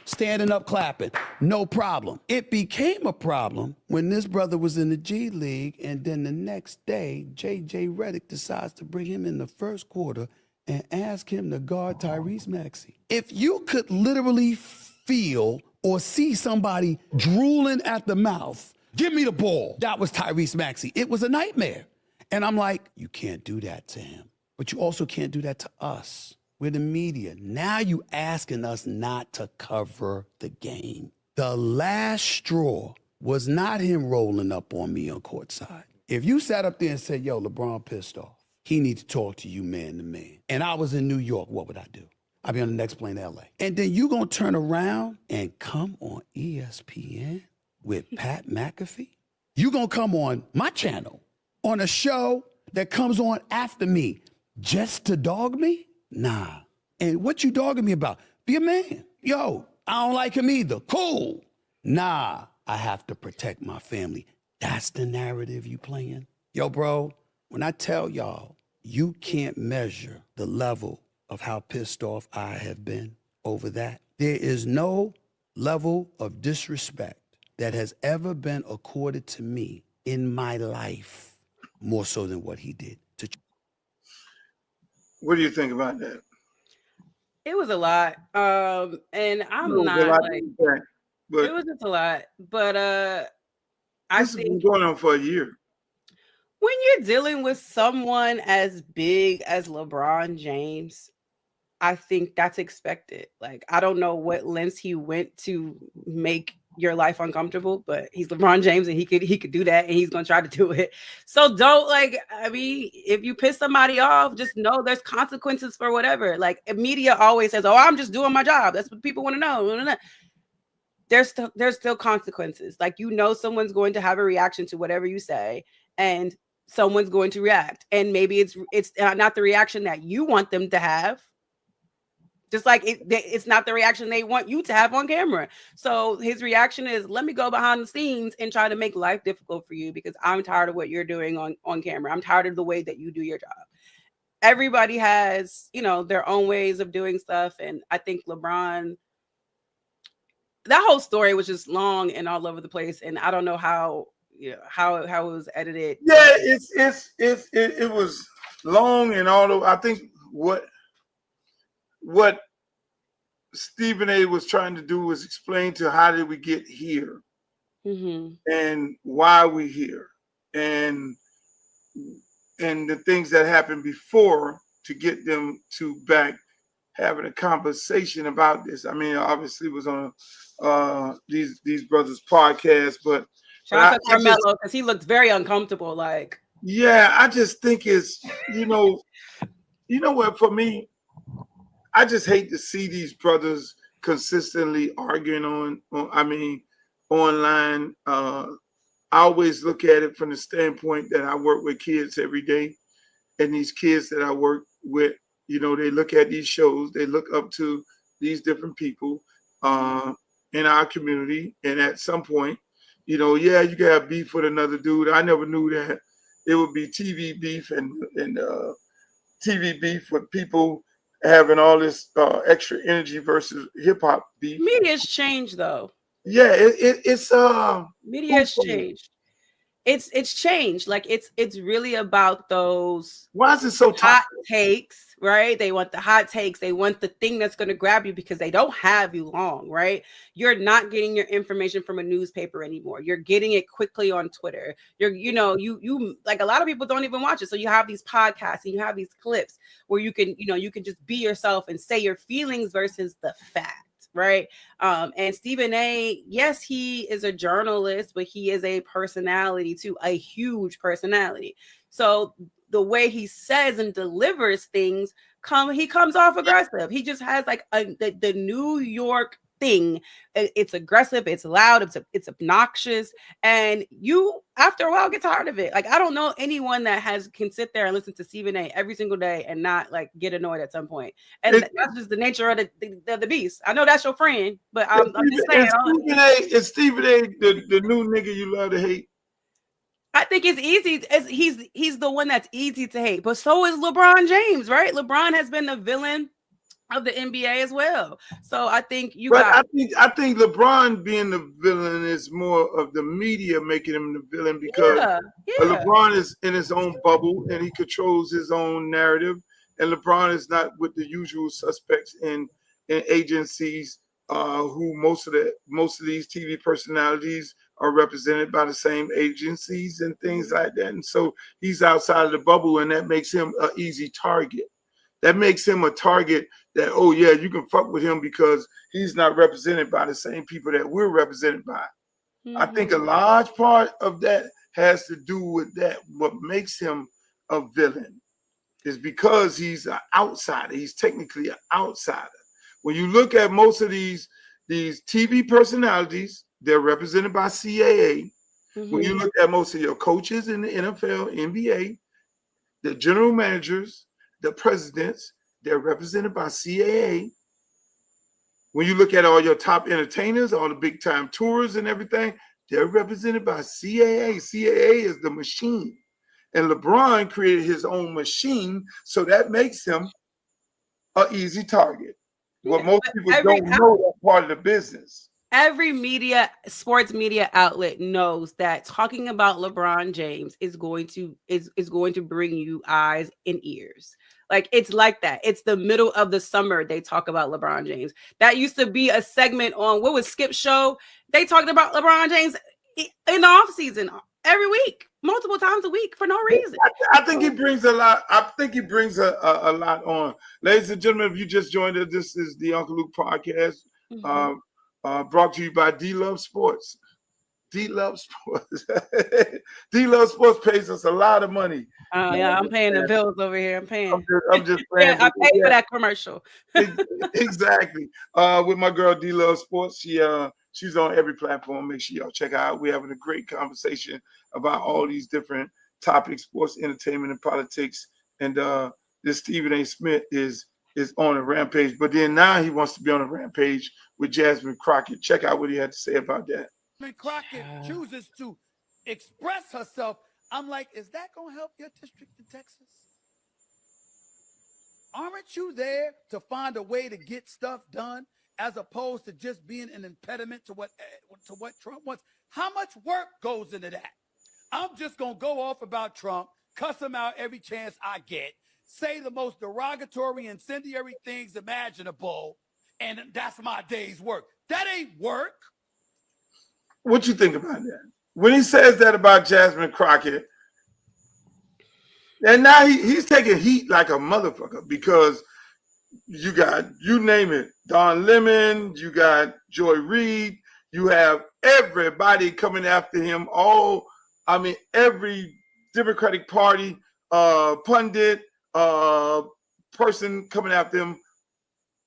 Speaker 10: standing up, clapping, no problem. It became a problem when this brother was in the G League, and then the next day, J.J. Redick decides to bring him in the first quarter and ask him to guard Tyrese Maxey. If you could literally feel or see somebody drooling at the mouth, give me the ball. That was Tyrese Maxey. It was a nightmare. And I'm like, you can't do that to him. But you also can't do that to us. We're the media. Now you asking us not to cover the game. The last straw was not him rolling up on me on courtside. If you sat up there and said, yo, LeBron pissed off, he needs to talk to you man to man, and I was in New York, what would I do? I'll be on the next plane to LA. And then you gonna turn around and come on ESPN with Pat McAfee? You gonna come on my channel, on a show that comes on after me just to dog me? Nah. And what you dogging me about? Be a man. Yo, I don't like him either. Cool. Nah, I have to protect my family. That's the narrative you playing? Yo, bro, when I tell y'all, you can't measure the level of how pissed off I have been over that. There is no level of disrespect that has ever been accorded to me in my life more so than what he did to.
Speaker 3: What do you think about that?
Speaker 4: It was a lot. And I'm
Speaker 3: No,
Speaker 4: not
Speaker 3: but
Speaker 4: like
Speaker 3: but
Speaker 4: it was just a lot. But I
Speaker 3: this has been
Speaker 4: think
Speaker 3: going on for a year.
Speaker 4: when you're dealing with someone as big as LeBron James, I think that's expected. Like, I don't know what lengths he went to make your life uncomfortable, but he's LeBron James and he could do that and he's gonna try to do it. So don't I mean, if you piss somebody off, just know there's consequences for whatever. Like, media always says, "Oh, I'm just doing my job." That's what people want to know. There's still consequences. Like, someone's going to have a reaction to whatever you say, and someone's going to react, and maybe it's not the reaction that you want them to have. Just like it's not the reaction they want you to have on camera. So his reaction is, let me go behind the scenes and try to make life difficult for you because I'm tired of what you're doing on camera. I'm tired of the way that you do your job. Everybody has, their own ways of doing stuff. And I think LeBron, that whole story was just long and all over the place. And I don't know how it was edited.
Speaker 3: Yeah, it was long and all. I think what Stephen A. was trying to do was explain to how did we get here, and why we here, and the things that happened before to get them to back having a conversation about this. I mean, obviously it was on these brothers' podcast, but
Speaker 4: shout out to Carmelo because he looked very uncomfortable. Like,
Speaker 3: yeah, I just think it's you know what, for me, I just hate to see these brothers consistently arguing online. I always look at it from the standpoint that I work with kids every day, and these kids that I work with, they look at these shows, they look up to these different people in our community, and at some point, you can have beef with another dude. I never knew that it would be TV beef and TV beef with people having all this extra energy versus hip hop beef.
Speaker 4: Media's changed though.
Speaker 3: Yeah, it's
Speaker 4: media has changed. It's changed. Like, it's really about those.
Speaker 3: Why is it so
Speaker 4: hot takes, right? They want the hot takes. They want the thing that's going to grab you because they don't have you long, right? You're not getting your information from a newspaper anymore. You're getting it quickly on Twitter. You like, a lot of people don't even watch it. So you have these podcasts and you have these clips where you can just be yourself and say your feelings versus the fact. Right. And Stephen A., yes, he is a journalist, but he is a personality too, a huge personality. So the way he says and delivers things, he comes off aggressive. He just has like the New York thing. It's aggressive, it's loud, it's obnoxious, and you after a while get tired of it. Like, I don't know anyone that can sit there and listen to Stephen A. every single day and not like get annoyed at some point. And that's just the nature of the beast. I know that's your friend, but I'm just saying.
Speaker 3: Is Stephen A. the new nigga you love to hate?
Speaker 4: I think it's easy. He's the one that's easy to hate, but so is LeBron James, right? LeBron has been the villain of the NBA as well. So I think I
Speaker 3: think LeBron being the villain is more of the media making him the villain because LeBron is in his own bubble and he controls his own narrative. And LeBron is not with the usual suspects in agencies who most of these TV personalities are represented by the same agencies and things like that. And so he's outside of the bubble, and that makes him an easy target. That makes him a target that, oh yeah, you can fuck with him because he's not represented by the same people that we're represented by. I think a large part of that has to do with that. What makes him a villain is because he's an outsider. He's technically an outsider. When you look at most of these TV personalities, they're represented by CAA. They're represented by the same agencies. They're represented by the same people that we're represented by. I think a large part of that has to do with that. What makes him a villain is because he's an outsider. He's technically an outsider. When you look at most of these TV personalities, they're represented by CAA. When you look at most of your coaches in the NFL, NBA, the general managers, the presidents, they're represented by CAA. When you look at all your top entertainers, all the big time tours and everything, they're represented by CAA. CAA is the machine. And LeBron created his own machine, so that makes him an easy target. What most people don't know that part of the business.
Speaker 4: Every sports media outlet knows that talking about LeBron James is going to bring you eyes and ears. Like, it's like that. It's the middle of the summer they talk about LeBron James. That used to be a segment on what was Skip's show. They talked about LeBron James in the off season every week, multiple times a week for no reason.
Speaker 3: I think he brings a lot. I think he brings a lot on. Ladies and gentlemen, if you just joined us, this is the Uncle Luke podcast. Brought to you by D Love Sports. D Love Sports. D Love Sports pays us a lot of money.
Speaker 4: Oh yeah, I'm paying the bills over here. I'm paying.
Speaker 3: I'm just paying.
Speaker 4: Yeah, I paid for that commercial.
Speaker 3: Exactly. With my girl D Love Sports, she's on every platform. Make sure y'all check her out. We're having a great conversation about all these different topics: sports, entertainment, and politics. And this Stephen A. Smith is on a rampage, but then now he wants to be on a rampage with Jazmin Crockett. Check out what he had to say about that.
Speaker 10: Jazmin Crockett chooses to express herself. I'm like, is that going to help your district in Texas? Aren't you there to find a way to get stuff done as opposed to just being an impediment to what Trump wants? How much work goes into that? I'm just going to go off about Trump, cuss him out every chance I get, say the most derogatory, incendiary things imaginable, and that's my day's work. That ain't work.
Speaker 3: What you think about that? When he says that about Jazmin Crockett, and now he's taking heat like a motherfucker, because you got, you name it, Don Lemon, you got Joy Reid, you have everybody coming after him. Every Democratic Party pundit, person coming after him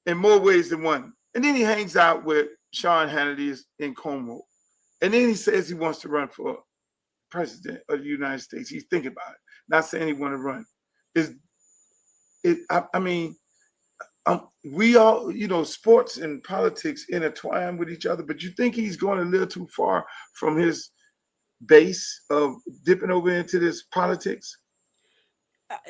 Speaker 3: in more ways than one. And then he hangs out with Sean Hannity in Como. And then he says he wants to run for president of the United States. He's thinking about it. Not saying he want to run. We all, sports and politics intertwine with each other, but you think he's going a little too far from his base of dipping over into this politics?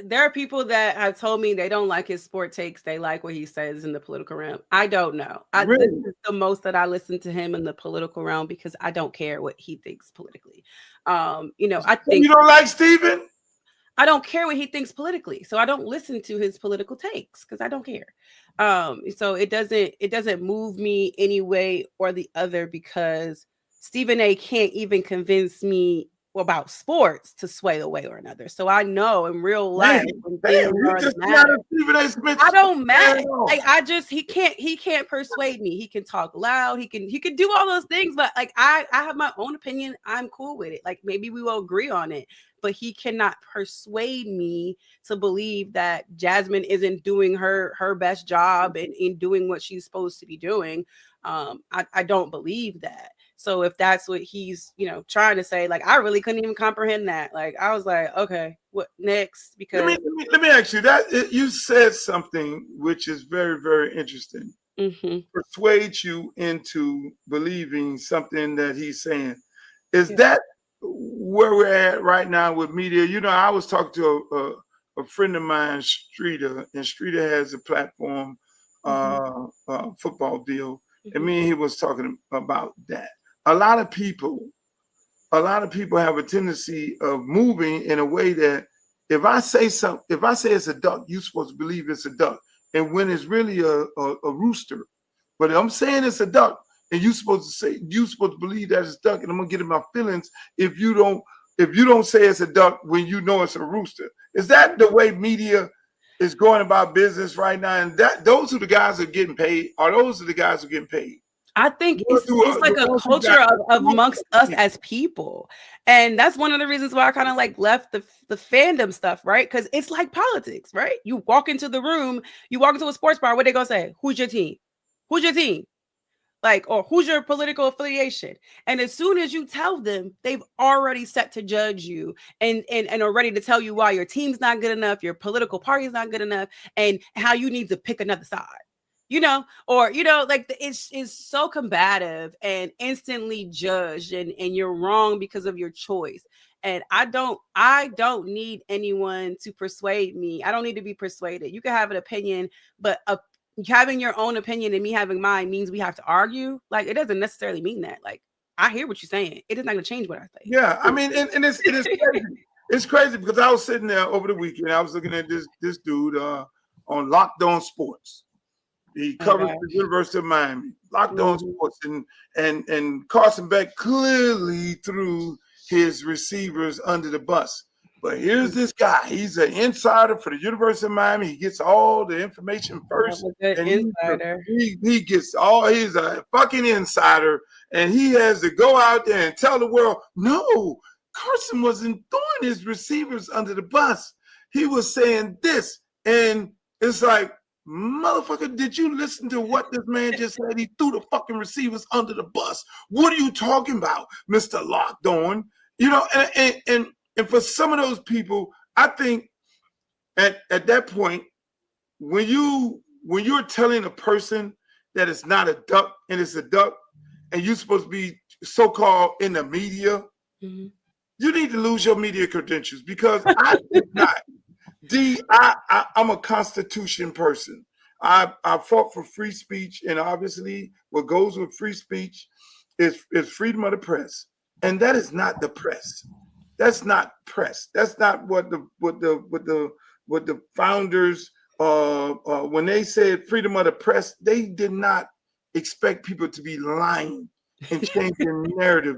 Speaker 4: There are people that have told me they don't like his sport takes. They like what he says in the political realm. I don't know.
Speaker 3: Really?
Speaker 4: This is the most that I listen to him in the political realm, because I don't care what he thinks politically. I think
Speaker 3: you don't like Stephen.
Speaker 4: I don't care what he thinks politically, so I don't listen to his political takes because I don't care. So it doesn't move me any way or the other, because Stephen A. can't even convince me about sports to sway a way or another. So I know in real life, I don't matter. Like, he can't persuade me. He can talk loud. He can do all those things, but like I have my own opinion. I'm cool with it. Like, maybe we will agree on it, but he cannot persuade me to believe that Jazmin isn't doing her best job in doing what she's supposed to be doing. I don't believe that. So if that's what he's, trying to say, like, I really couldn't even comprehend that. Like, I was like, okay, what next? Because
Speaker 3: let me ask you that. You said something which is very, very interesting. Persuade you into believing something that he's saying. Is that where we're at right now with media? I was talking to a friend of mine, Streeter, and Streeter has a platform, football deal, and me and he was talking about that. A lot of people have a tendency of moving in a way that if I say it's a duck, you're supposed to believe it's a duck, and when it's really a rooster. But I'm saying it's a duck, and you're supposed to believe that it's a duck, and I'm gonna get in my feelings if you don't say it's a duck when you know it's a rooster. Is that the way media is going about business right now? And those are the guys that are getting paid. Are those the guys who are getting paid?
Speaker 4: I think it's like a culture of amongst us as people. And that's one of the reasons why I kind of like left the fandom stuff, right? Because it's like politics, right? You walk into the room, you walk into a sports bar, what they gonna say? Who's your team? Who's your team? Like, or who's your political affiliation? And as soon as you tell them, they've already set to judge you and are ready to tell you why your team's not good enough, your political party's not good enough, and how you need to pick another side. Or like it's so combative and instantly judged, and you're wrong because of your choice. And I don't need anyone to persuade me. I don't need to be persuaded. You can have an opinion, but having your own opinion and me having mine means we have to argue. Like, it doesn't necessarily mean that. Like, I hear what you're saying. It is not going to change what I think.
Speaker 3: Yeah, I mean, and it's crazy. It's crazy because I was sitting there over the weekend. I was looking at this dude on Locked On Sports. He covers the University of Miami. Locked On Sports, and Carson Beck clearly threw his receivers under the bus. But here's this guy. He's an insider for the University of Miami. He gets all the information first. And
Speaker 4: insider.
Speaker 3: He gets all, he's a fucking insider. And he has to go out there and tell the world, no, Carson wasn't throwing his receivers under the bus. He was saying this. And it's like, motherfucker, did you listen to what this man just said? He threw the fucking receivers under the bus. What are you talking about, Mr. Locked On? And for some of those people, I think at that point, when you're telling a person that it's not a duck and it's a duck, and you're supposed to be so-called in the media, you need to lose your media credentials, because I did not. I'm a Constitution person. I fought for free speech, and obviously what goes with free speech is freedom of the press, and that is not the press. That's not press. That's not what the founders when they said freedom of the press, they did not expect people to be lying and changing narrative.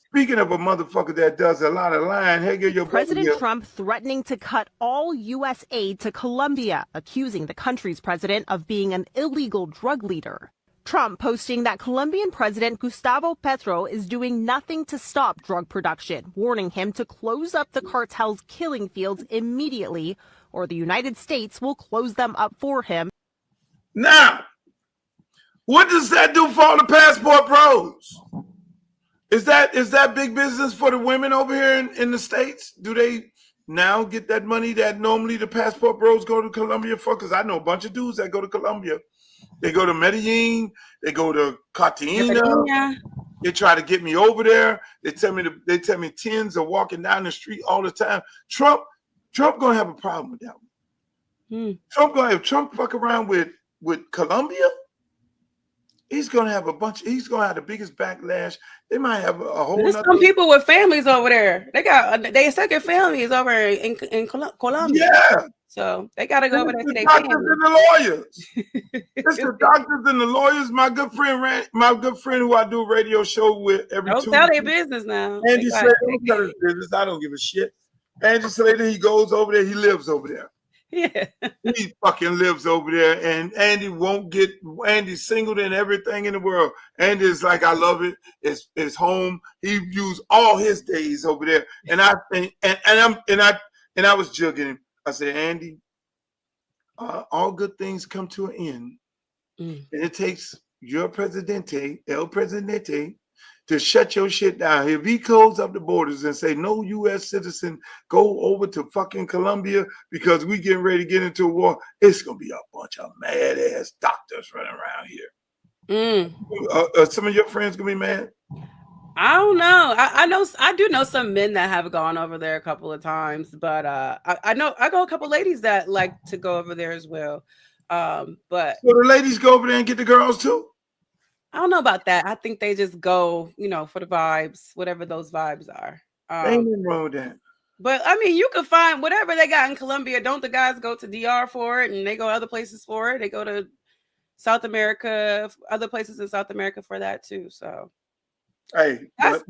Speaker 3: Speaking of a motherfucker that does a lot of lying, hey, get your
Speaker 12: President Trump threatening to cut all U.S. aid to Colombia, accusing the country's president of being an illegal drug leader. Trump posting that Colombian President Gustavo Petro is doing nothing to stop drug production, warning him to close up the cartel's killing fields immediately, or the United States will close them up for him.
Speaker 3: Now, what does that do for all the Passport Bros? Is that big business for the women over here in the States? Do they now get that money that normally the Passport Bros go to Colombia for? Because I know a bunch of dudes that go to Colombia. They go to Medellin. They go to Cartagena. They try to get me over there. They tell me tens are walking down the street all the time. Trump gonna have a problem with that one. If Trump fuck around with Colombia, he's gonna have he's gonna have the biggest backlash. They might have a whole.
Speaker 4: There's some people with families over there. They second families over in Colombia.
Speaker 3: Yeah.
Speaker 4: So they got to go over there to their
Speaker 3: doctors
Speaker 4: family.
Speaker 3: and the lawyers. It's the doctors and the lawyers. My good friend who I do a radio show with every
Speaker 4: Don't tell their business now.
Speaker 3: Andy Slater, don't tell his business. I don't give a shit. Andy Slater, he goes over there. He lives over there.
Speaker 4: Yeah.
Speaker 3: He fucking lives over there. And Andy's single and everything in the world. Andy's like, I love it. It's home. He used all his days over there. And I think, and I was jugging him. I said, Andy, all good things come to an end. And it takes your presidente, El Presidente, to shut your shit down. If he closes up the borders and say, no U.S. citizen go over to fucking Colombia because we getting ready to get into a war, it's going to be a bunch of mad-ass doctors running around here. Some of your friends going to be mad?
Speaker 4: I don't know. I do know some men that have gone over there a couple of times, but I know I go a couple ladies that like to go over there as well. But
Speaker 3: so the ladies go over there and get the girls too?
Speaker 4: I don't know about that. I think they just go, for the vibes, whatever those vibes are.
Speaker 3: Ain't nothing wrong with that.
Speaker 4: But I mean, you can find whatever they got in Colombia. Don't the guys go to DR for it, and they go other places for it? They go to South America, other places in South America for that too. So.
Speaker 3: Hey,
Speaker 4: that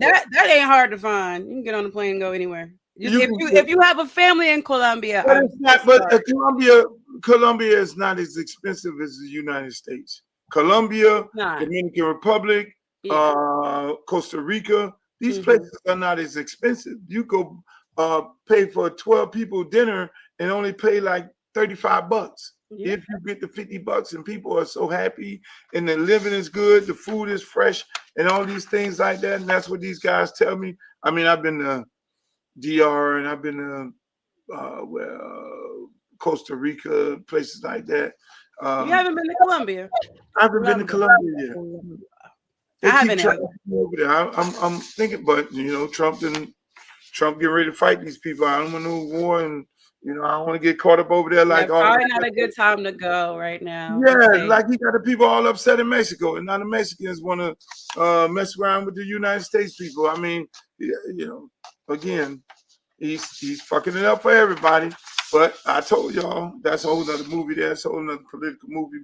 Speaker 4: ain't hard to find. You can get on a plane and go anywhere. If you have a family in Colombia,
Speaker 3: Colombia is not as expensive as the United States. Colombia, Dominican Republic, Costa Rica, these places are not as expensive. You go pay for 12 people dinner and only pay like $35.
Speaker 4: Yeah.
Speaker 3: If you get the $50 and people are so happy and the living is good, the food is fresh, and all these things like that, and that's what these guys tell me. I mean, I've been to DR and I've been to Costa Rica, places like that.
Speaker 4: You haven't been to Colombia?
Speaker 3: I haven't been to Colombia yet. They
Speaker 4: I haven't.
Speaker 3: keep trying to get over there. I'm thinking, but Trump getting ready to fight these people. I don't want no war, and I don't want to get caught up over there like all.
Speaker 4: Probably not a good time to go right now.
Speaker 3: Yeah, like he got the people all upset in Mexico, and now the Mexicans want to mess around with the United States people. I mean, again, he's fucking it up for everybody. But I told y'all that's a whole nother movie. That's a whole nother political movie.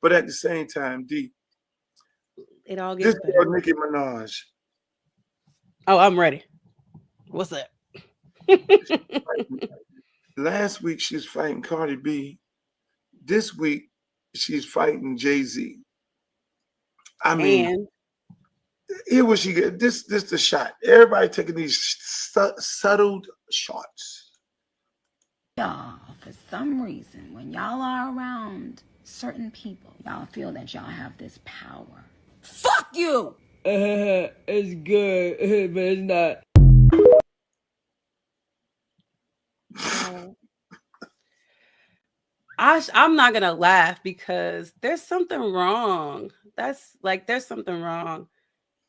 Speaker 3: But at the same time,
Speaker 4: it all gets
Speaker 3: this
Speaker 4: better.
Speaker 3: girl, Nicki Minaj.
Speaker 4: Oh, I'm ready. What's up?
Speaker 3: Last week she's fighting Cardi B. This week she's fighting Jay-Z. I mean, here was she get this the shot. Everybody taking these subtle shots.
Speaker 13: Y'all, for some reason, when y'all are around certain people, y'all feel that y'all have this power. Fuck you!
Speaker 14: It's good, but it's not.
Speaker 4: I'm not gonna laugh because there's something wrong. There's something wrong.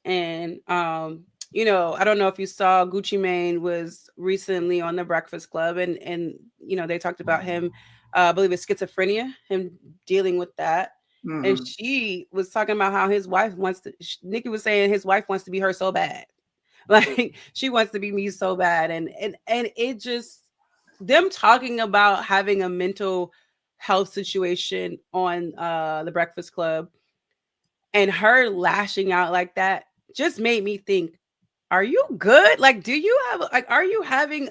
Speaker 4: And I don't know if you saw Gucci Mane was recently on the Breakfast Club and they talked about him, I believe it's schizophrenia, him dealing with that. Mm-hmm. And she was talking about how his wife Nicki was saying his wife wants to be her so bad. Like she wants to be me so bad. And it just, them talking about having a mental health situation on the Breakfast Club and her lashing out like that just made me think, are you good? Like, do you have, are you having,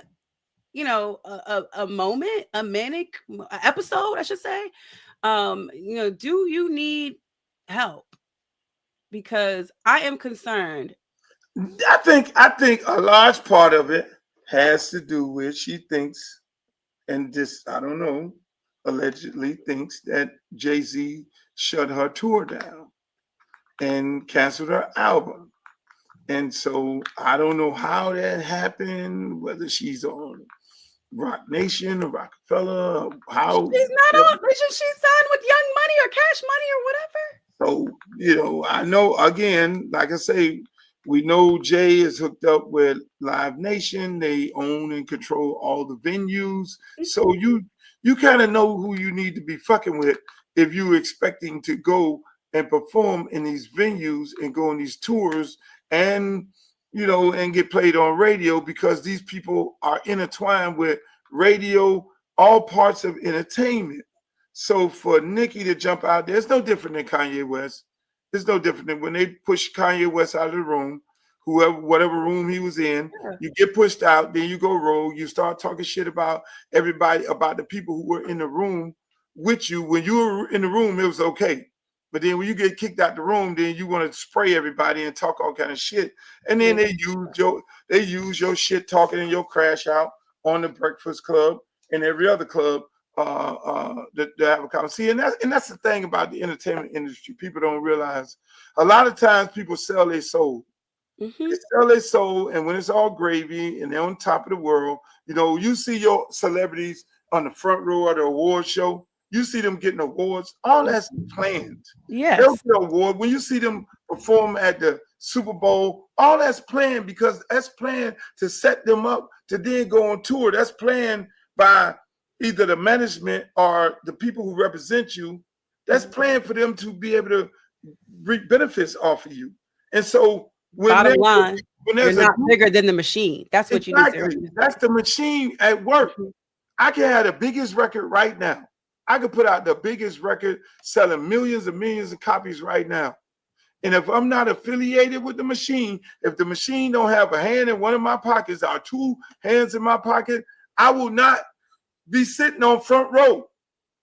Speaker 4: a moment, a manic episode, I should say? Do you need help? Because I am concerned.
Speaker 3: I think a large part of it has to do with she thinks, and this, I don't know, allegedly thinks that Jay-Z shut her tour down and canceled her album. And so I don't know how that happened, whether she's on Rock Nation or Rockefeller, how
Speaker 4: she's not on. She's signed with Young Money or Cash Money or whatever.
Speaker 3: So, I know, again, like I say, we know Jay is hooked up with Live Nation. They own and control all the venues. Mm-hmm. So you kind of know who you need to be fucking with if you're expecting to go and perform in these venues and go on these tours and and get played on radio, because these people are intertwined with radio, all parts of entertainment. So for Nicki to jump out there, it's no different than Kanye West. It's no different than when they push Kanye West out of the room, whatever room he was in, you get pushed out, then you go rogue, you start talking shit about everybody, about the people who were in the room with you. When you were in the room, it was okay. But then when you get kicked out the room, then you want to spray everybody and talk all kind of shit. And then they use your shit talking and your crash out on the Breakfast Club and every other club that have a conversation. And that's the thing about the entertainment industry. People don't realize a lot of times people sell their soul. Mm-hmm. They sell their soul, and when it's all gravy and they're on top of the world, you see your celebrities on the front row of the award show. You see them getting awards. All that's planned.
Speaker 4: Yes.
Speaker 3: They'll get an award. When you see them perform at the Super Bowl, all that's planned, because that's planned to set them up to then go on tour. That's planned by either the management or the people who represent you. That's planned for them to be able to reap benefits off of you. And so
Speaker 4: bottom line, you're not bigger than the machine. That's what you need to.
Speaker 3: That's the machine at work. I can have the biggest record right now. I could put out the biggest record selling millions and millions of copies right now. And if I'm not affiliated with the machine, if the machine don't have a hand in one of my pockets or two hands in my pocket, I will not be sitting on front row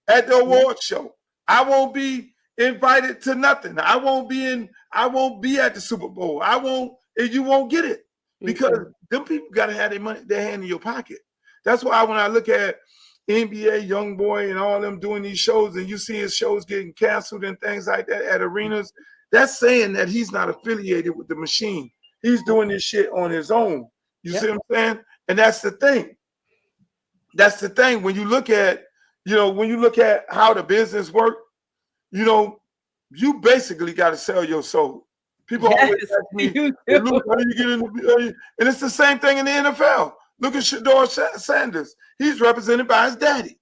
Speaker 3: at the award show. I won't be invited to nothing. I won't be at the Super Bowl. You won't get it, because them people got to have their hand in your pocket. That's why when I look at NBA YoungBoy and all them doing these shows, and you see his shows getting canceled and things like that at arenas, that's saying that he's not affiliated with the machine. He's doing this shit on his own. You see what I'm saying? And that's the thing. That's the thing. When you look at, when you look at how the business work, you basically got to sell your soul. People always ask me, "Luke, how do you get in the?" And it's the same thing in the NFL. Look at Shador Sanders. He's represented by his daddy.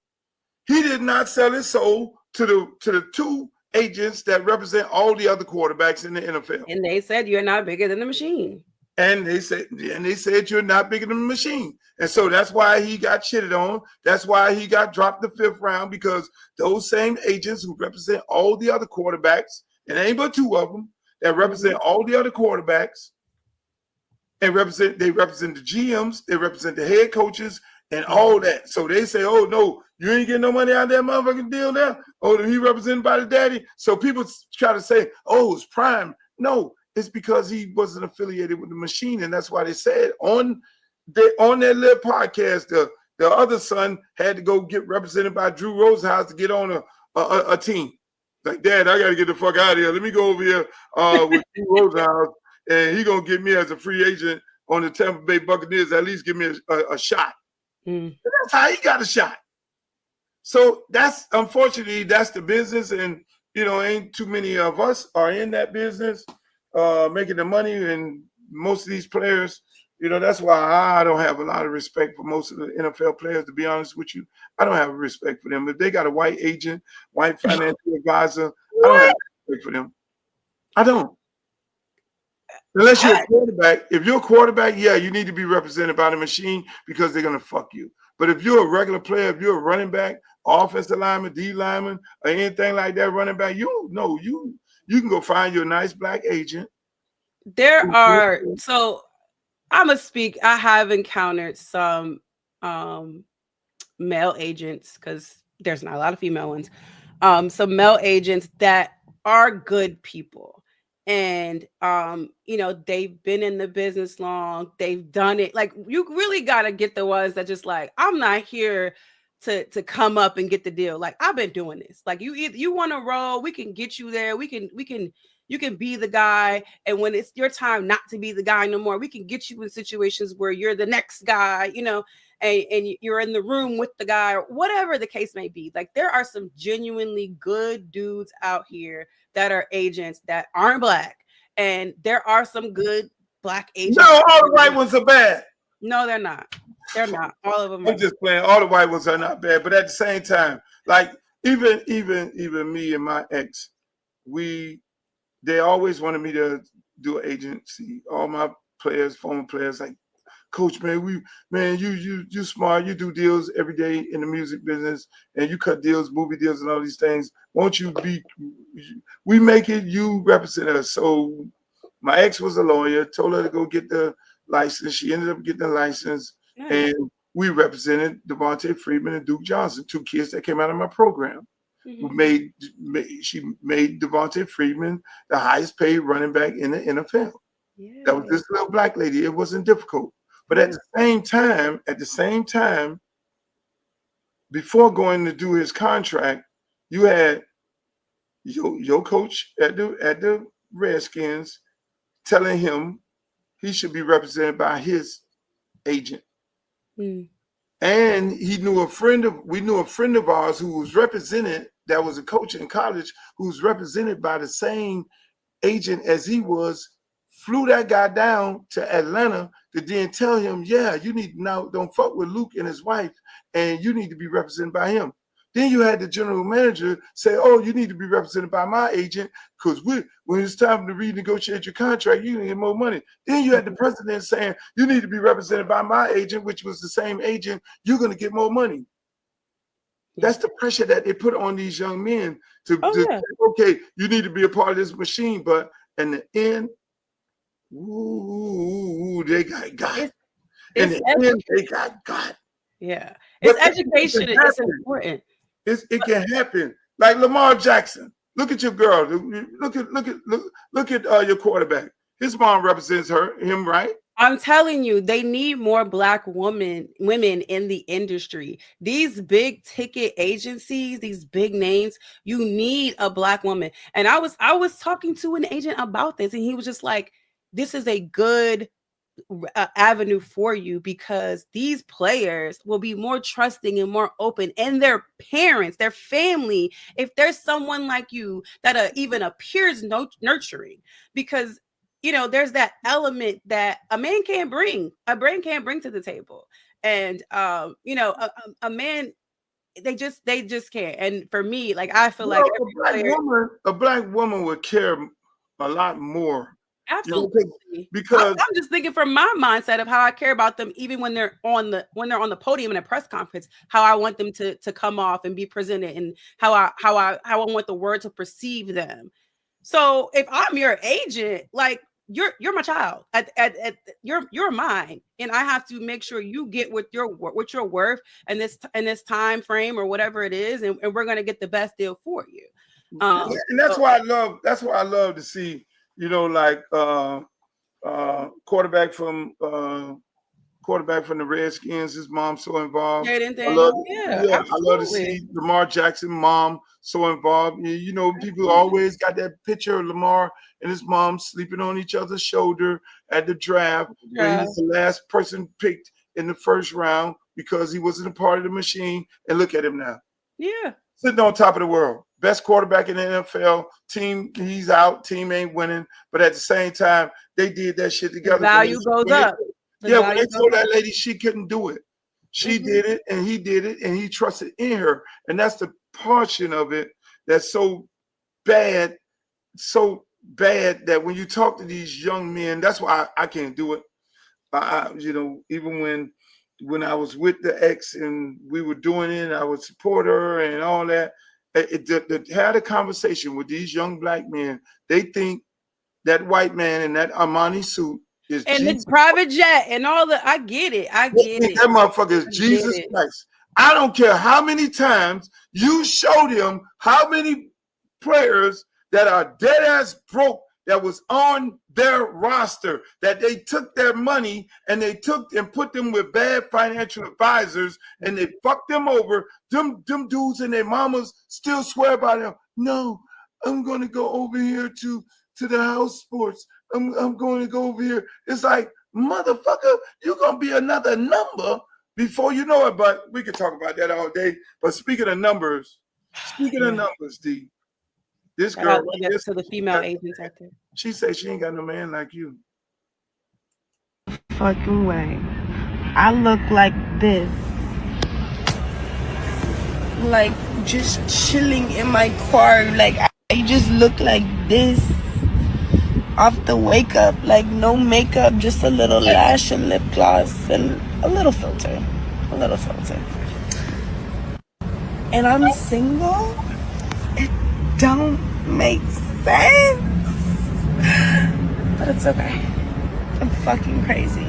Speaker 3: He did not sell his soul to the two agents that represent all the other quarterbacks in the NFL.
Speaker 4: And they said you're not bigger than the machine.
Speaker 3: And they said you're not bigger than the machine. And so that's why he got shitted on. That's why he got dropped the 5th round, because those same agents who represent all the other quarterbacks, and ain't but 2 of them that represent all the other quarterbacks, and they represent the GMs, they represent the head coaches and all that. So they say, oh no, you ain't getting no money out of that motherfucking deal there. Oh, he represented by the daddy. So people try to say, oh, it's Prime. No, it's because he wasn't affiliated with the machine. And that's why they said on their little podcast, the other son had to go get represented by Drew Rosenhaus to get on a team. Like, Dad, I got to get the fuck out of here. Let me go over here with Drew Rosenhaus, and he going to get me as a free agent on the Tampa Bay Buccaneers, at least give me a shot. And that's how he got a shot. So unfortunately, that's the business. And, ain't too many of us are in that business, making the money. And most of these players, that's why I don't have a lot of respect for most of the NFL players, to be honest with you. I don't have respect for them. If they got a white agent, white financial advisor, I don't have respect for them. I don't. Unless you're a quarterback. If you're a quarterback, yeah, you need to be represented by the machine because they're going to fuck you. But if you're a regular player, if you're a running back, offensive lineman, D lineman, or anything like that, running back, you can go find you a nice black agent.
Speaker 4: There are, so I'm going to speak. I have encountered some male agents, because there's not a lot of female ones. Some male agents that are good people. And, they've been in the business long. They've done it. Like, you really got to get the ones that just like, I'm not here to come up and get the deal. Like, I've been doing this. Like, you want to roll, we can get you there. You can be the guy. And when it's your time not to be the guy no more, we can get you in situations where you're the next guy, and you're in the room with the guy, or whatever the case may be. Like, there are some genuinely good dudes out here that are agents that aren't black. And there are some good black agents.
Speaker 3: No, all the white ones are bad.
Speaker 4: No, they're not. They're not. All of them
Speaker 3: I'm just playing. All the white ones are not bad. But at the same time, like even me and my ex, they always wanted me to do an agency. All my players, former players, like, Coach, man, you smart. You do deals every day in the music business, and you cut deals, movie deals, and all these things. Won't you we make it, you represent us. So my ex was a lawyer, told her to go get the license. She ended up getting the license, and we represented Devontae Freeman and Duke Johnson, 2 kids that came out of my program. She made Devontae Freeman the highest paid running back in the NFL. Yeah. That was this little black lady. It wasn't difficult. But at the same time, before going to do his contract, you had your coach at the Redskins telling him he should be represented by his agent. And we knew a friend of ours who was represented, that was a coach in college, who was represented by the same agent as he was, flew that guy down to Atlanta to then tell him, yeah, you need to now don't fuck with Luke and his wife, and you need to be represented by him. Then you had the general manager say, oh, you need to be represented by my agent, because when it's time to renegotiate your contract, you can get more money. Then you had the president saying, you need to be represented by my agent, which was the same agent, you're going to get more money. That's the pressure that they put on these young men to say, okay, you need to be a part of this machine. But in the end, they got. In the end, they got.
Speaker 4: Yeah. It's education. It's important.
Speaker 3: It can happen. Like Lamar Jackson. Look at your girl. Look at your quarterback. His mom represents him, right?
Speaker 4: I'm telling you, they need more Black women in the industry. These big ticket agencies, these big names, you need a Black woman. And I was talking to an agent about this, and he was just like, "This is a good avenue for you because these players will be more trusting and more open, and their parents, their family, if there's someone like you that even appears nurturing, because there's that element that a man can't bring, a brain can't bring to the table, and a man, they just can't. And for me, like, I feel like
Speaker 3: a Black woman would care a lot more.
Speaker 4: Absolutely.
Speaker 3: Because
Speaker 4: I'm just thinking from my mindset of how I care about them, even when they're on the podium in a press conference, how I want them to come off and be presented, and how I want the world to perceive them. So if I'm your agent, like, you're my child, you're mine, and I have to make sure you get what you're worth in this time frame or whatever it is, and we're gonna get the best deal for you.
Speaker 3: And that's why I love to see, like quarterback from the Redskins, his mom's so involved. I love to see Lamar Jackson mom so involved. People always got that picture of Lamar and his mom sleeping on each other's shoulder at the draft. When he was the last person picked in the first round because he wasn't a part of the machine. And look at him now.
Speaker 4: Yeah.
Speaker 3: Sitting on top of the world. Best quarterback in the NFL. Team, he's out. Team ain't winning. But at the same time, they did that shit together.
Speaker 4: The value goes up.
Speaker 3: When they told that lady she couldn't do it, she did it, and he did it, and he trusted in her. And that's the portion of it that's so bad that when you talk to these young men, that's why I can't do it. Even when I was with the ex and we were doing it, I would support her and all that. Had a conversation with these young Black men. They think that white man in that Armani suit is
Speaker 4: and
Speaker 3: Jesus.
Speaker 4: the private jet and all the. I get it.
Speaker 3: That motherfucker is Jesus Christ. I don't care how many times you show them how many players that are dead ass broke that was on their roster, that they took their money and they took and put them with bad financial advisors and they fucked them over. Them dudes and their mamas still swear by them. No, I'm going to go over here to the house sports. I'm going to go over here. It's like, motherfucker, you're going to be another number before you know it. But we could talk about that all day. But speaking of numbers, D, this girl,
Speaker 4: to the female agents out there,
Speaker 3: she said she ain't got no man like you.
Speaker 15: Fucking way. I look like this. Like, just chilling in my car. Like, I just look like this. Off the wake up, like no makeup, just a little lash and lip gloss and a little filter. And I'm single? It don't make sense. But it's okay. I'm fucking crazy.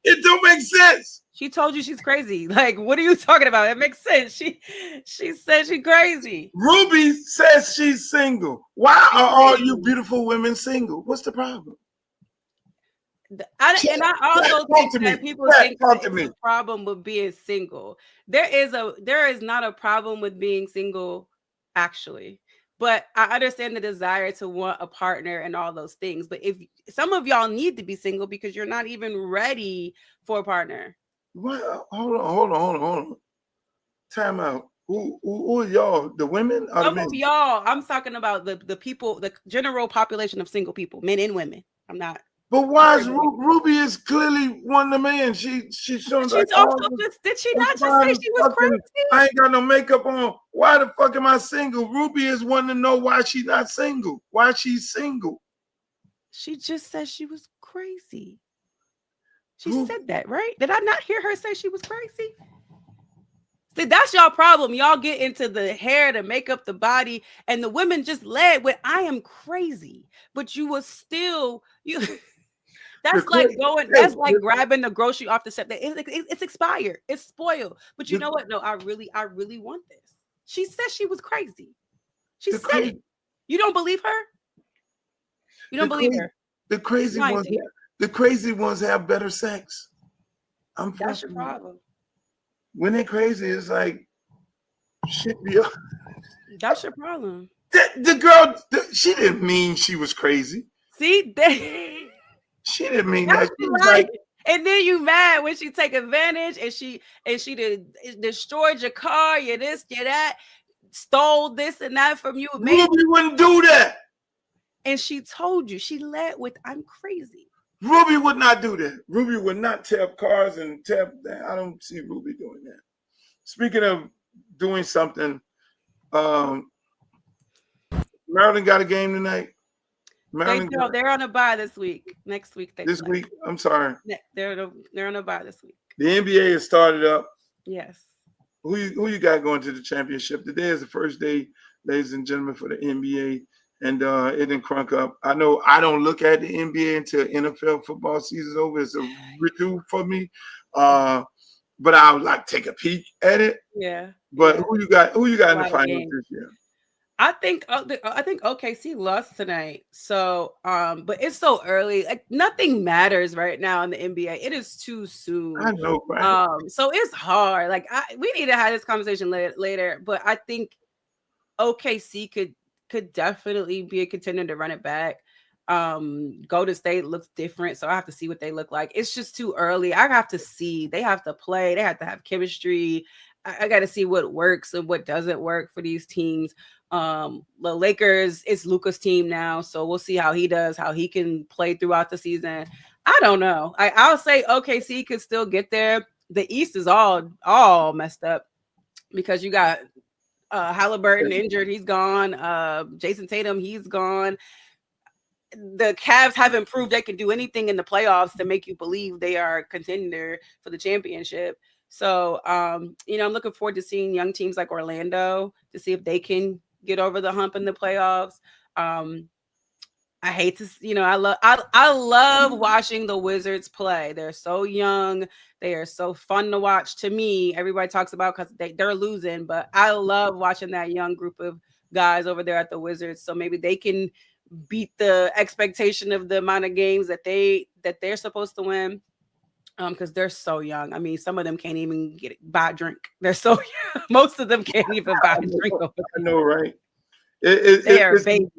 Speaker 3: It don't make sense.
Speaker 4: She told you she's crazy. Like, what are you talking about? It makes sense. She said she's crazy.
Speaker 3: Ruby says she's single. Why are all you beautiful women single? What's the problem?
Speaker 4: I also think that people think it's a problem with being single. There is not a problem with being single, actually. But I understand the desire to want a partner and all those things. But if some of y'all need to be single because you're not even ready for a partner.
Speaker 3: Well, hold on. Time out. Who are y'all? The women?
Speaker 4: Some of y'all. I'm talking about the people, the general population of single people, men and women. I'm not.
Speaker 3: But why is Ruby is clearly one of the men? She's showing.
Speaker 4: She's also just. Did she not just say she was crazy?
Speaker 3: I ain't got no makeup on. Why the fuck am I single? Ruby is wanting to know why she's not single. Why she's single?
Speaker 4: She just said she was crazy. She said that, right? Did I not hear her say she was crazy? See, that's y'all problem. Y'all get into the hair, the makeup, the body, and the women just led with "I am crazy," but you was still you. That's like going. That's like grabbing the grocery off the shelf. It's expired. It's spoiled. But you know what? No, I really want this. She said she was crazy. She said it. You don't believe her? You don't believe her?
Speaker 3: The crazy ones. The crazy ones have better sex.
Speaker 4: That's your problem.
Speaker 3: When they're crazy, it's like shit be up.
Speaker 4: That's your problem.
Speaker 3: The girl, she didn't mean she was crazy.
Speaker 4: See,
Speaker 3: she didn't mean
Speaker 4: that's
Speaker 3: that. She was like,
Speaker 4: and then you mad when she take advantage and she destroyed your car, you this, you that, stole this and that from you.
Speaker 3: Ruby wouldn't do that.
Speaker 4: And she told you, she led with, I'm crazy.
Speaker 3: Ruby would not do that. Ruby would not tap cars and tap that. I don't see Ruby doing that. Speaking of doing something, Maryland got a game tonight.
Speaker 4: They're on a bye this week. Next week
Speaker 3: this week. I'm sorry.
Speaker 4: They're on a bye this week.
Speaker 3: The NBA has started up.
Speaker 4: Yes.
Speaker 3: Who you got going to the championship? Today is the first day, ladies and gentlemen, for the NBA, and it didn't crunk up. I know I don't look at the NBA until NFL football season's over. It's a ritual for me, but I would like take a peek at it.
Speaker 4: Yeah.
Speaker 3: But who you got in the finals this year?
Speaker 4: I think OKC lost tonight. So, but it's so early. Like nothing matters right now in the NBA. It is too soon.
Speaker 3: I know, right?
Speaker 4: So it's hard. Like we need to have this conversation later. But I think OKC could definitely be a contender to run it back. Golden State looks different, so I have to see what they look like. It's just too early. I have to see. They have to play. They have to have chemistry. I got to see what works and what doesn't work for these teams. The Lakers, it's Luka's team now, so we'll see how he does, how he can play throughout the season. I don't know. I'll say OKC could still get there. The East is all messed up because you got Halliburton injured, he's gone. Jason Tatum, he's gone. The Cavs haven't proved they can do anything in the playoffs to make you believe they are a contender for the championship. So, I'm looking forward to seeing young teams like Orlando to see if they can get over the hump in the playoffs. I hate to, I love watching the Wizards play. They're so young. They are so fun to watch. To me, everybody talks about because they're losing, but I love watching that young group of guys over there at the Wizards. So maybe they can beat the expectation of the amount of games that they're supposed to win. Because they're so young. I mean, some of them can't even buy a drink. They're so young. Most of them can't even buy a drink.
Speaker 3: I know, right?
Speaker 4: It's babies.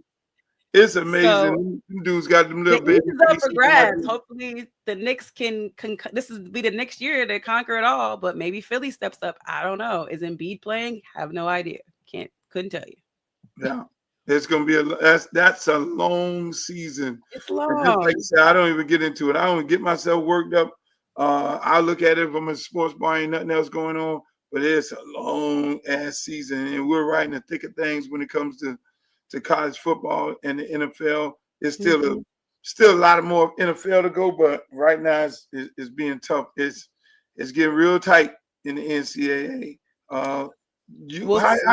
Speaker 3: It's amazing. So, dudes got them little babies.
Speaker 4: Up for grabs. Hopefully, the Knicks can. This is be the next year to conquer it all. But maybe Philly steps up. I don't know. Is Embiid playing? Have no idea. Couldn't tell you.
Speaker 3: Yeah. It's gonna be that's a long season.
Speaker 4: It's long.
Speaker 3: Just like I said, I don't even get into it. I don't get myself worked up. I look at it from a sports bar, ain't nothing else going on, but it's a long ass season, and we're right in the thick of things when it comes to college football and the NFL. It's still still a lot of more NFL to go, but right now it's being tough. It's getting real tight in the NCAA. How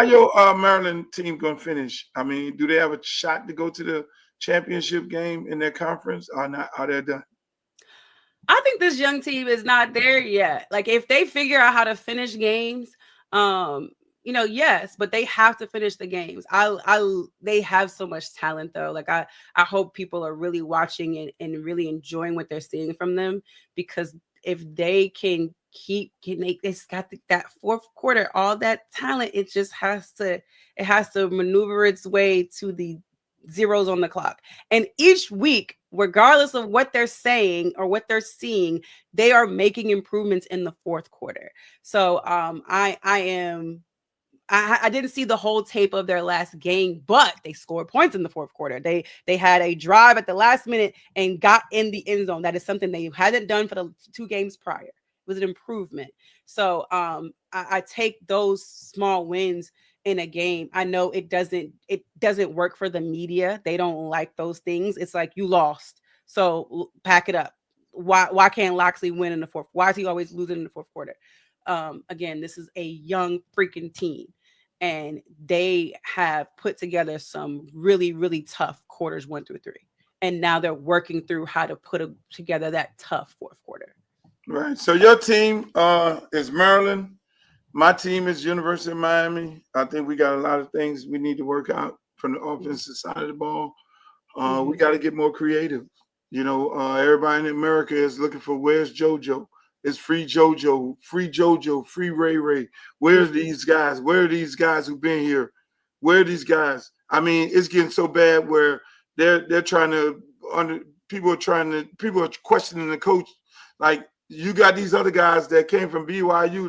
Speaker 3: your Maryland team gonna finish? I mean, do they have a shot to go to the championship game in their conference, or not? Are they done?
Speaker 4: I think this young team is not there yet. Like if they figure out how to finish games, yes, but they have to finish the games. They have so much talent though. Like I hope people are really watching and really enjoying what they're seeing from them, because if they can it's got that fourth quarter, all that talent, it just has to maneuver its way to the zeros on the clock. And each week, regardless of what they're saying or what they're seeing, they are making improvements in the fourth quarter. So I didn't see the whole tape of their last game, but they scored points in the fourth quarter. They had a drive at the last minute and got in the end zone. That is something they hadn't done for the 2 games prior. It was an improvement. So I take those small wins in a game. I know it doesn't work for the media. They don't like those things. It's like, you lost, so pack it up. Why can't Loxley win in the fourth? Why is he always losing in the fourth quarter? Again, this is a young freaking team, and they have put together some really, really tough quarters 1 through 3. And now they're working through how to put together that tough fourth quarter.
Speaker 3: Right. So your team is Maryland. My team is University of Miami. I think we got a lot of things we need to work out from the offensive side of the ball. We got to get more creative. You know, everybody in America is looking for where's JoJo? It's free JoJo, free Ray Ray. Where's these guys? Where are these guys who've been here? Where are these guys? I mean, it's getting so bad where they're trying to people are questioning the coach. Like, you got these other guys that came from BYU,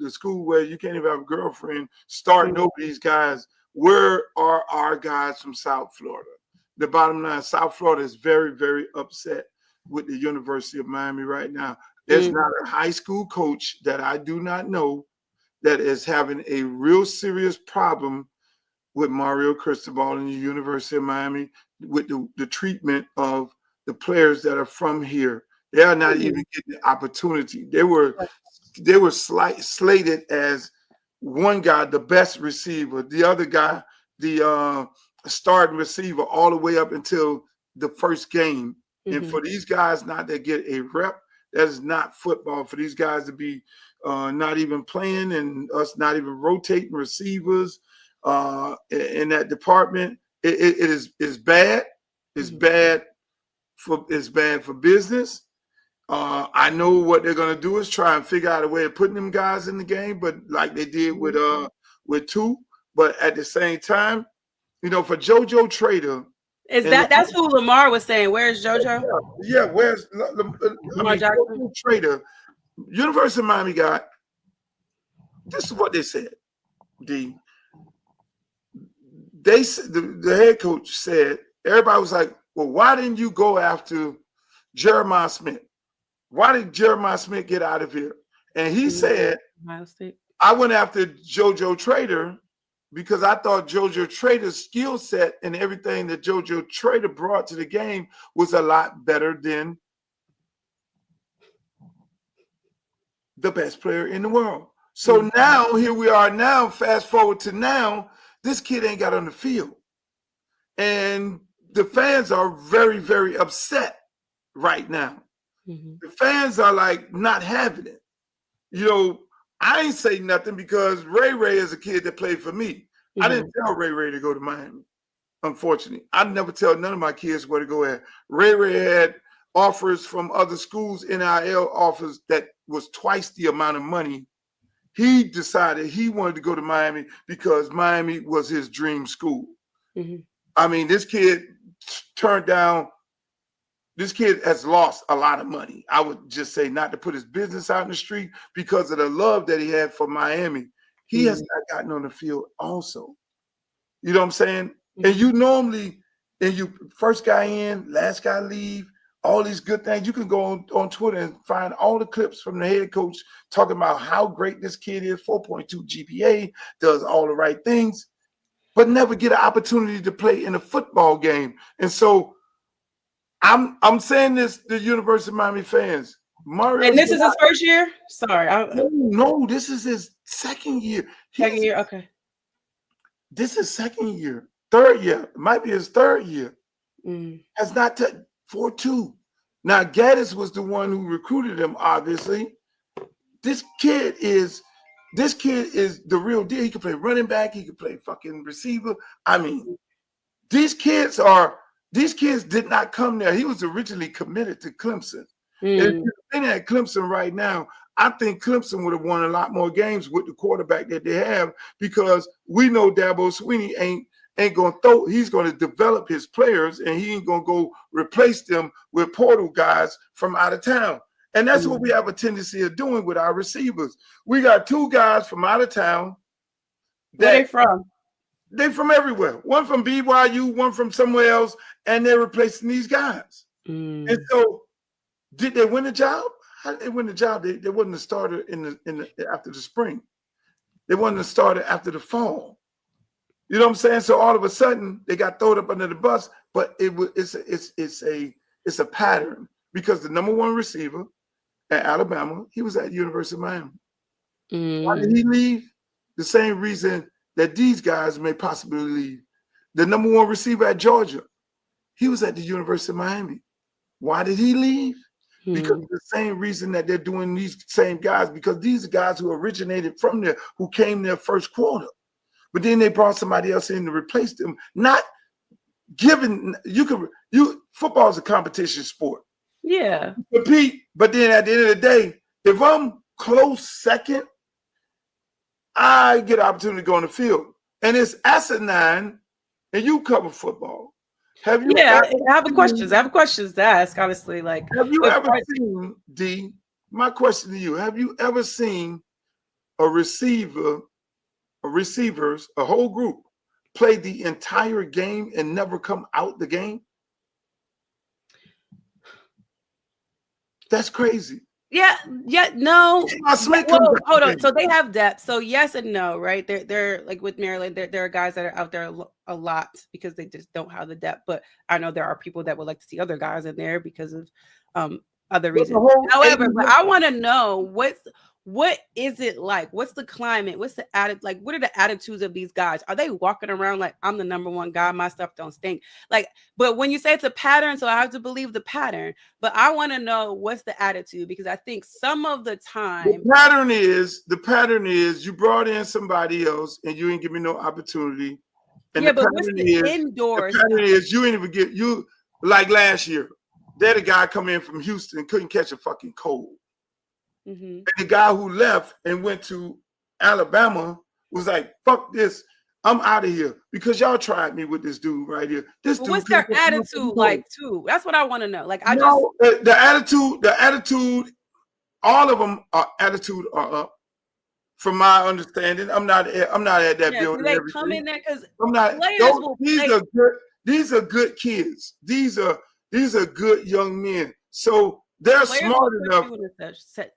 Speaker 3: the school where you can't even have a girlfriend, starting over these guys. Where are our guys from South Florida? The bottom line, South Florida is very, very upset with the University of Miami right now. There's not a high school coach that I do not know that is having a real serious problem with Mario Cristobal and the University of Miami with the treatment of the players that are from here. They are not even getting the opportunity. They were slated as one guy, the best receiver, the other guy, the starting receiver, all the way up until the first game. And for these guys not to get a rep, that is not football. For these guys to be not even playing and us not even rotating receivers in that department, it is bad. It's bad for business. I know what they're gonna do is try and figure out a way of putting them guys in the game, but like they did with two. But at the same time, you know, for JoJo Trader,
Speaker 4: that's who Lamar was saying. Where's JoJo?
Speaker 3: Yeah, where's JoJo Trader? University of Miami got. This is what they said. The head coach said, everybody was like, well, why didn't you go after Jeremiah Smith? Why did Jeremiah Smith get out of here? And he said, I went after JoJo Trader because I thought JoJo Trader's skill set and everything that JoJo Trader brought to the game was a lot better than the best player in the world. So now, here we are now, fast forward to now, this kid ain't got on the field. And the fans are very, very upset right now. The fans are like not having it. You know, I ain't say nothing because Ray Ray is a kid that played for me. I didn't tell Ray Ray to go to Miami, unfortunately. I never tell none of my kids where to go at. Ray Ray had offers from other schools, NIL offers that was twice the amount of money. He decided he wanted to go to Miami because Miami was his dream school. I mean, this kid turned down. This kid has lost a lot of money. I would just say not to put his business out in the street because of the love that he had for Miami. He has not gotten on the field also. You know what I'm saying? And you normally, and you first guy in, last guy leave, all these good things. You can go on Twitter and find all the clips from the head coach talking about how great this kid is, 4.2 GPA, does all the right things, but never get an opportunity to play in a football game. And so I'm saying this to University of Miami fans. Mario,
Speaker 4: and this is his first year? Sorry.
Speaker 3: No, this is his second year.
Speaker 4: Second year, okay.
Speaker 3: This is second year. Third year. It might be his third year. Has not touched 4.2. Now, Gaddis was the one who recruited him, obviously. This kid is the real deal. He can play running back. He can play fucking receiver. I mean, these kids did not come there. He was originally committed to Clemson. If you've been at Clemson right now, I think Clemson would have won a lot more games with the quarterback that they have because we know Dabo Swinney ain't going to throw. He's going to develop his players, and he ain't going to go replace them with portal guys from out of town. And that's what we have a tendency of doing with our receivers. We got two guys from out of town.
Speaker 4: Where they from?
Speaker 3: They from everywhere. One from BYU, one from somewhere else, and they're replacing these guys. And so, did they win the job? How did they win the job? They wasn't a starter after the spring. They wasn't a starter after the fall. You know what I'm saying? So all of a sudden they got thrown up under the bus. But it's a pattern because the number one receiver at Alabama, he was at University of Miami. Why did he leave? The same reason that these guys may possibly leave. The number one receiver at Georgia, he was at the University of Miami. Why did he leave? Because of the same reason that they're doing these same guys, because these are guys who originated from there, who came there first quarter. But then they brought somebody else in to replace them. Not football is a competition sport.
Speaker 4: Yeah.
Speaker 3: You compete, but then at the end of the day, if I'm close second, I get an opportunity to go on the field. And it's asinine, and you cover football. Have you
Speaker 4: I have
Speaker 3: seen,
Speaker 4: questions. I have questions to ask, honestly. Like,
Speaker 3: have you ever seen, D, my question to you, have you ever seen a receivers, a whole group, play the entire game and never come out the game? That's crazy.
Speaker 4: No.
Speaker 3: Smith
Speaker 4: Well, hold on. So they have depth. So yes and no, right? They're like with Maryland. There are guys that are out there a lot because they just don't have the depth. But I know there are people that would like to see other guys in there because of other reasons. However, but I want to know what is it like? What's the climate? What's the like? What are the attitudes of these guys? Are they walking around like I'm the number one guy? My stuff don't stink. Like, but when you say it's a pattern, so I have to believe the pattern. But I want to know what's the attitude, because I think some of the time
Speaker 3: the pattern is you brought in somebody else and you ain't give me no opportunity. And
Speaker 4: but what's the indoors?
Speaker 3: The pattern is you ain't even get you like last year. They had a guy come in from Houston and couldn't catch a fucking cold. And the guy who left and went to Alabama was like, fuck this, I'm out of here because y'all tried me with this dude right here. This dude.
Speaker 4: What's their attitude like too? That's what I want to know. Like
Speaker 3: the attitude, all of them are up. From my understanding, I'm not at that building.
Speaker 4: They come in there because
Speaker 3: I'm not. These are good kids. These are good young men. So they're smart enough.
Speaker 4: In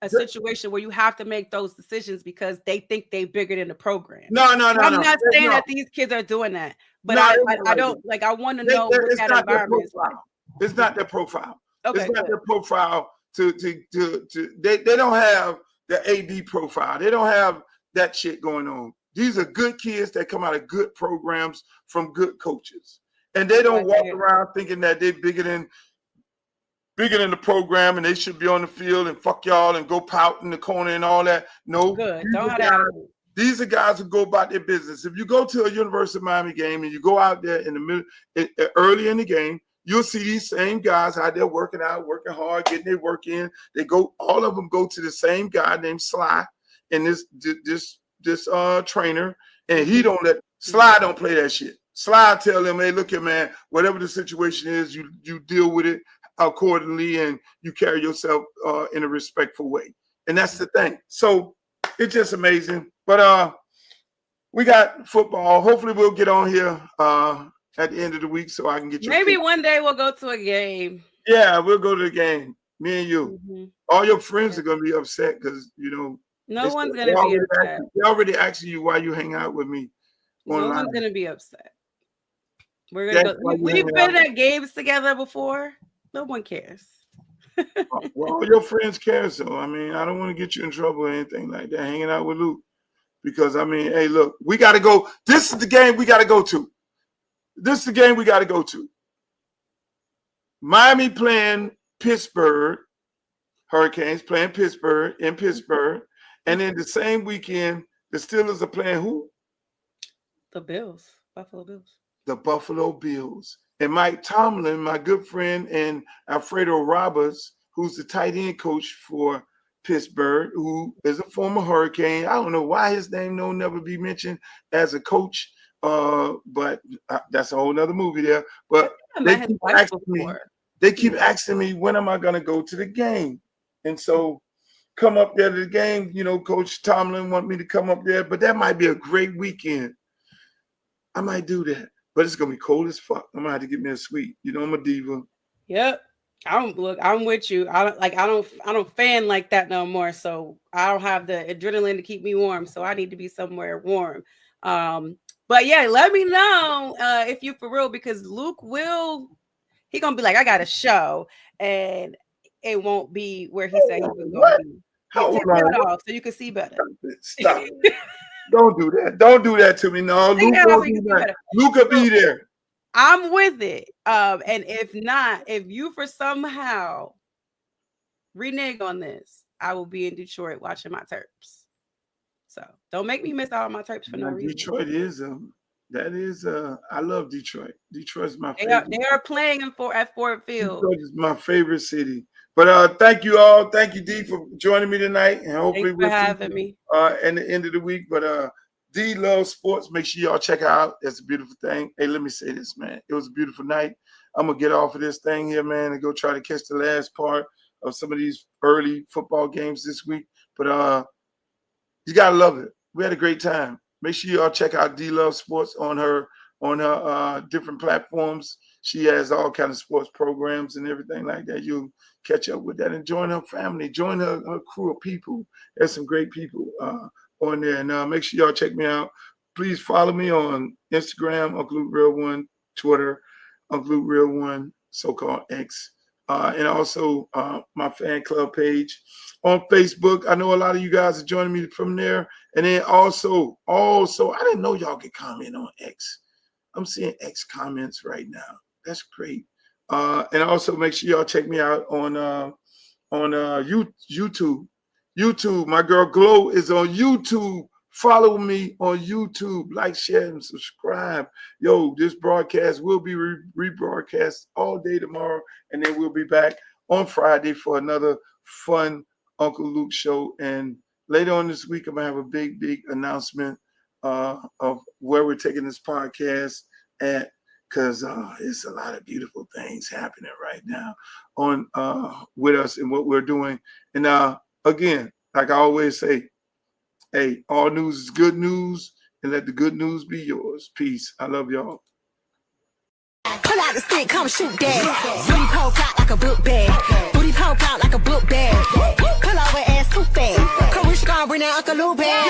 Speaker 4: a situation where you have to make those decisions because they think they're bigger than the program.
Speaker 3: No.
Speaker 4: I'm not saying that these kids are doing that, but I don't like. I want to know what that environment is like.
Speaker 3: It's not their profile.
Speaker 4: Okay,
Speaker 3: it's not their profile. They don't have the AD profile. They don't have that shit going on. These are good kids that come out of good programs from good coaches, and they don't walk around thinking that they're bigger than the program and they should be on the field and fuck y'all and go pout in the corner and all that. No, these are guys who go about their business. If you go to a University of Miami game and you go out there in the middle, early in the game, you'll see these same guys out there working out, working hard, getting their work in. All of them go to the same guy named Sly and this trainer, and he don't let Sly don't play that shit. Sly tell them, hey, look here, man, whatever the situation is, you deal with it accordingly and you carry yourself in a respectful way. And that's the thing. So it's just amazing. But we got football. Hopefully we'll get on here at the end of the week so I can get you.
Speaker 4: Maybe one day we'll go to a game.
Speaker 3: Yeah, we'll go to the game. Me and you. All your friends are gonna be upset because
Speaker 4: no one's gonna be upset.
Speaker 3: They're already asking you why you hang out with me.
Speaker 4: No one's gonna be upset. We're gonna go. We've been at games together before. No one cares.
Speaker 3: Well, all your friends care, so I mean, I don't want to get you in trouble or anything like that. Hanging out with Luke, because I mean, hey, look, we got to go. This is the game we got to go to. This is the game we got to go to. Miami playing Pittsburgh, Hurricanes playing Pittsburgh in Pittsburgh, and then the same weekend, the Steelers are playing who?
Speaker 4: The Bills, Buffalo Bills.
Speaker 3: The Buffalo Bills. And Mike Tomlin, my good friend, and Alfredo Roberts, who's the tight end coach for Pittsburgh, who is a former Hurricane. I don't know why his name will never be mentioned as a coach, but that's a whole nother movie there. But they keep asking me, when am I going to go to the game? And so come up there to the game. You know, Coach Tomlin want me to come up there, but that might be a great weekend. I might do that. But it's gonna be cold as fuck. I'm gonna have to get me a suite. You know, I'm a diva.
Speaker 4: Yep. I'm with you. I don't fan like that no more. So I don't have the adrenaline to keep me warm. So I need to be somewhere warm. But yeah, let me know if you for real, because Luke he gonna be like, I got a show, and it won't be where he said he was gonna be. Take that off so you can see better.
Speaker 3: Stop. Don't do that. Don't do that to me. No, Luke will be there.
Speaker 4: I'm with it. And if not, if you for somehow renege on this, I will be in Detroit watching my Terps. So don't make me miss out on my Terps for no reason.
Speaker 3: Detroit is That is, I love Detroit. Detroit's my
Speaker 4: They
Speaker 3: favorite.
Speaker 4: are playing at Ford Field.
Speaker 3: Detroit is my favorite city. But thank you all. Thank you, D, for joining me tonight. And hopefully
Speaker 4: Thanks for having me.
Speaker 3: At the end of the week. But D loves sports. Make sure y'all check her out. That's a beautiful thing. Hey, let me say this, man. It was a beautiful night. I'm gonna get off of this thing here, man, and go try to catch the last part of some of these early football games this week. But you gotta love it. We had a great time. Make sure y'all check out D Love Sports on her different platforms. She has all kind of sports programs and everything like that. You'll catch up with that and join her family, join her crew of people. There's some great people on there. And make sure y'all check me out. Please follow me on Instagram, Uncle Luke Real One, Twitter, Uncle Luke Real One, so-called X, and also my fan club page on Facebook. I know a lot of you guys are joining me from there. And then also, I didn't know y'all could comment on X. I'm seeing X comments right now. That's great. And also make sure y'all check me out on YouTube. YouTube, my girl Glow is on YouTube. Follow me on YouTube. Like, share, and subscribe. Yo, this broadcast will be rebroadcast all day tomorrow, and then we'll be back on Friday for another fun Uncle Luke show. And later on this week, I'm gonna have a big announcement of where we're taking this podcast at, because it's a lot of beautiful things happening right now on with us and what we're doing. And again, like I always say, hey, all news is good news, and let the good news be yours. Peace. I love y'all.
Speaker 16: Pull out the stick, come shoot that. Booty poke out like a book bag. Booty poke out like a book bag. Pull over ass too fast. Come we should go bring that Uncle Luke back.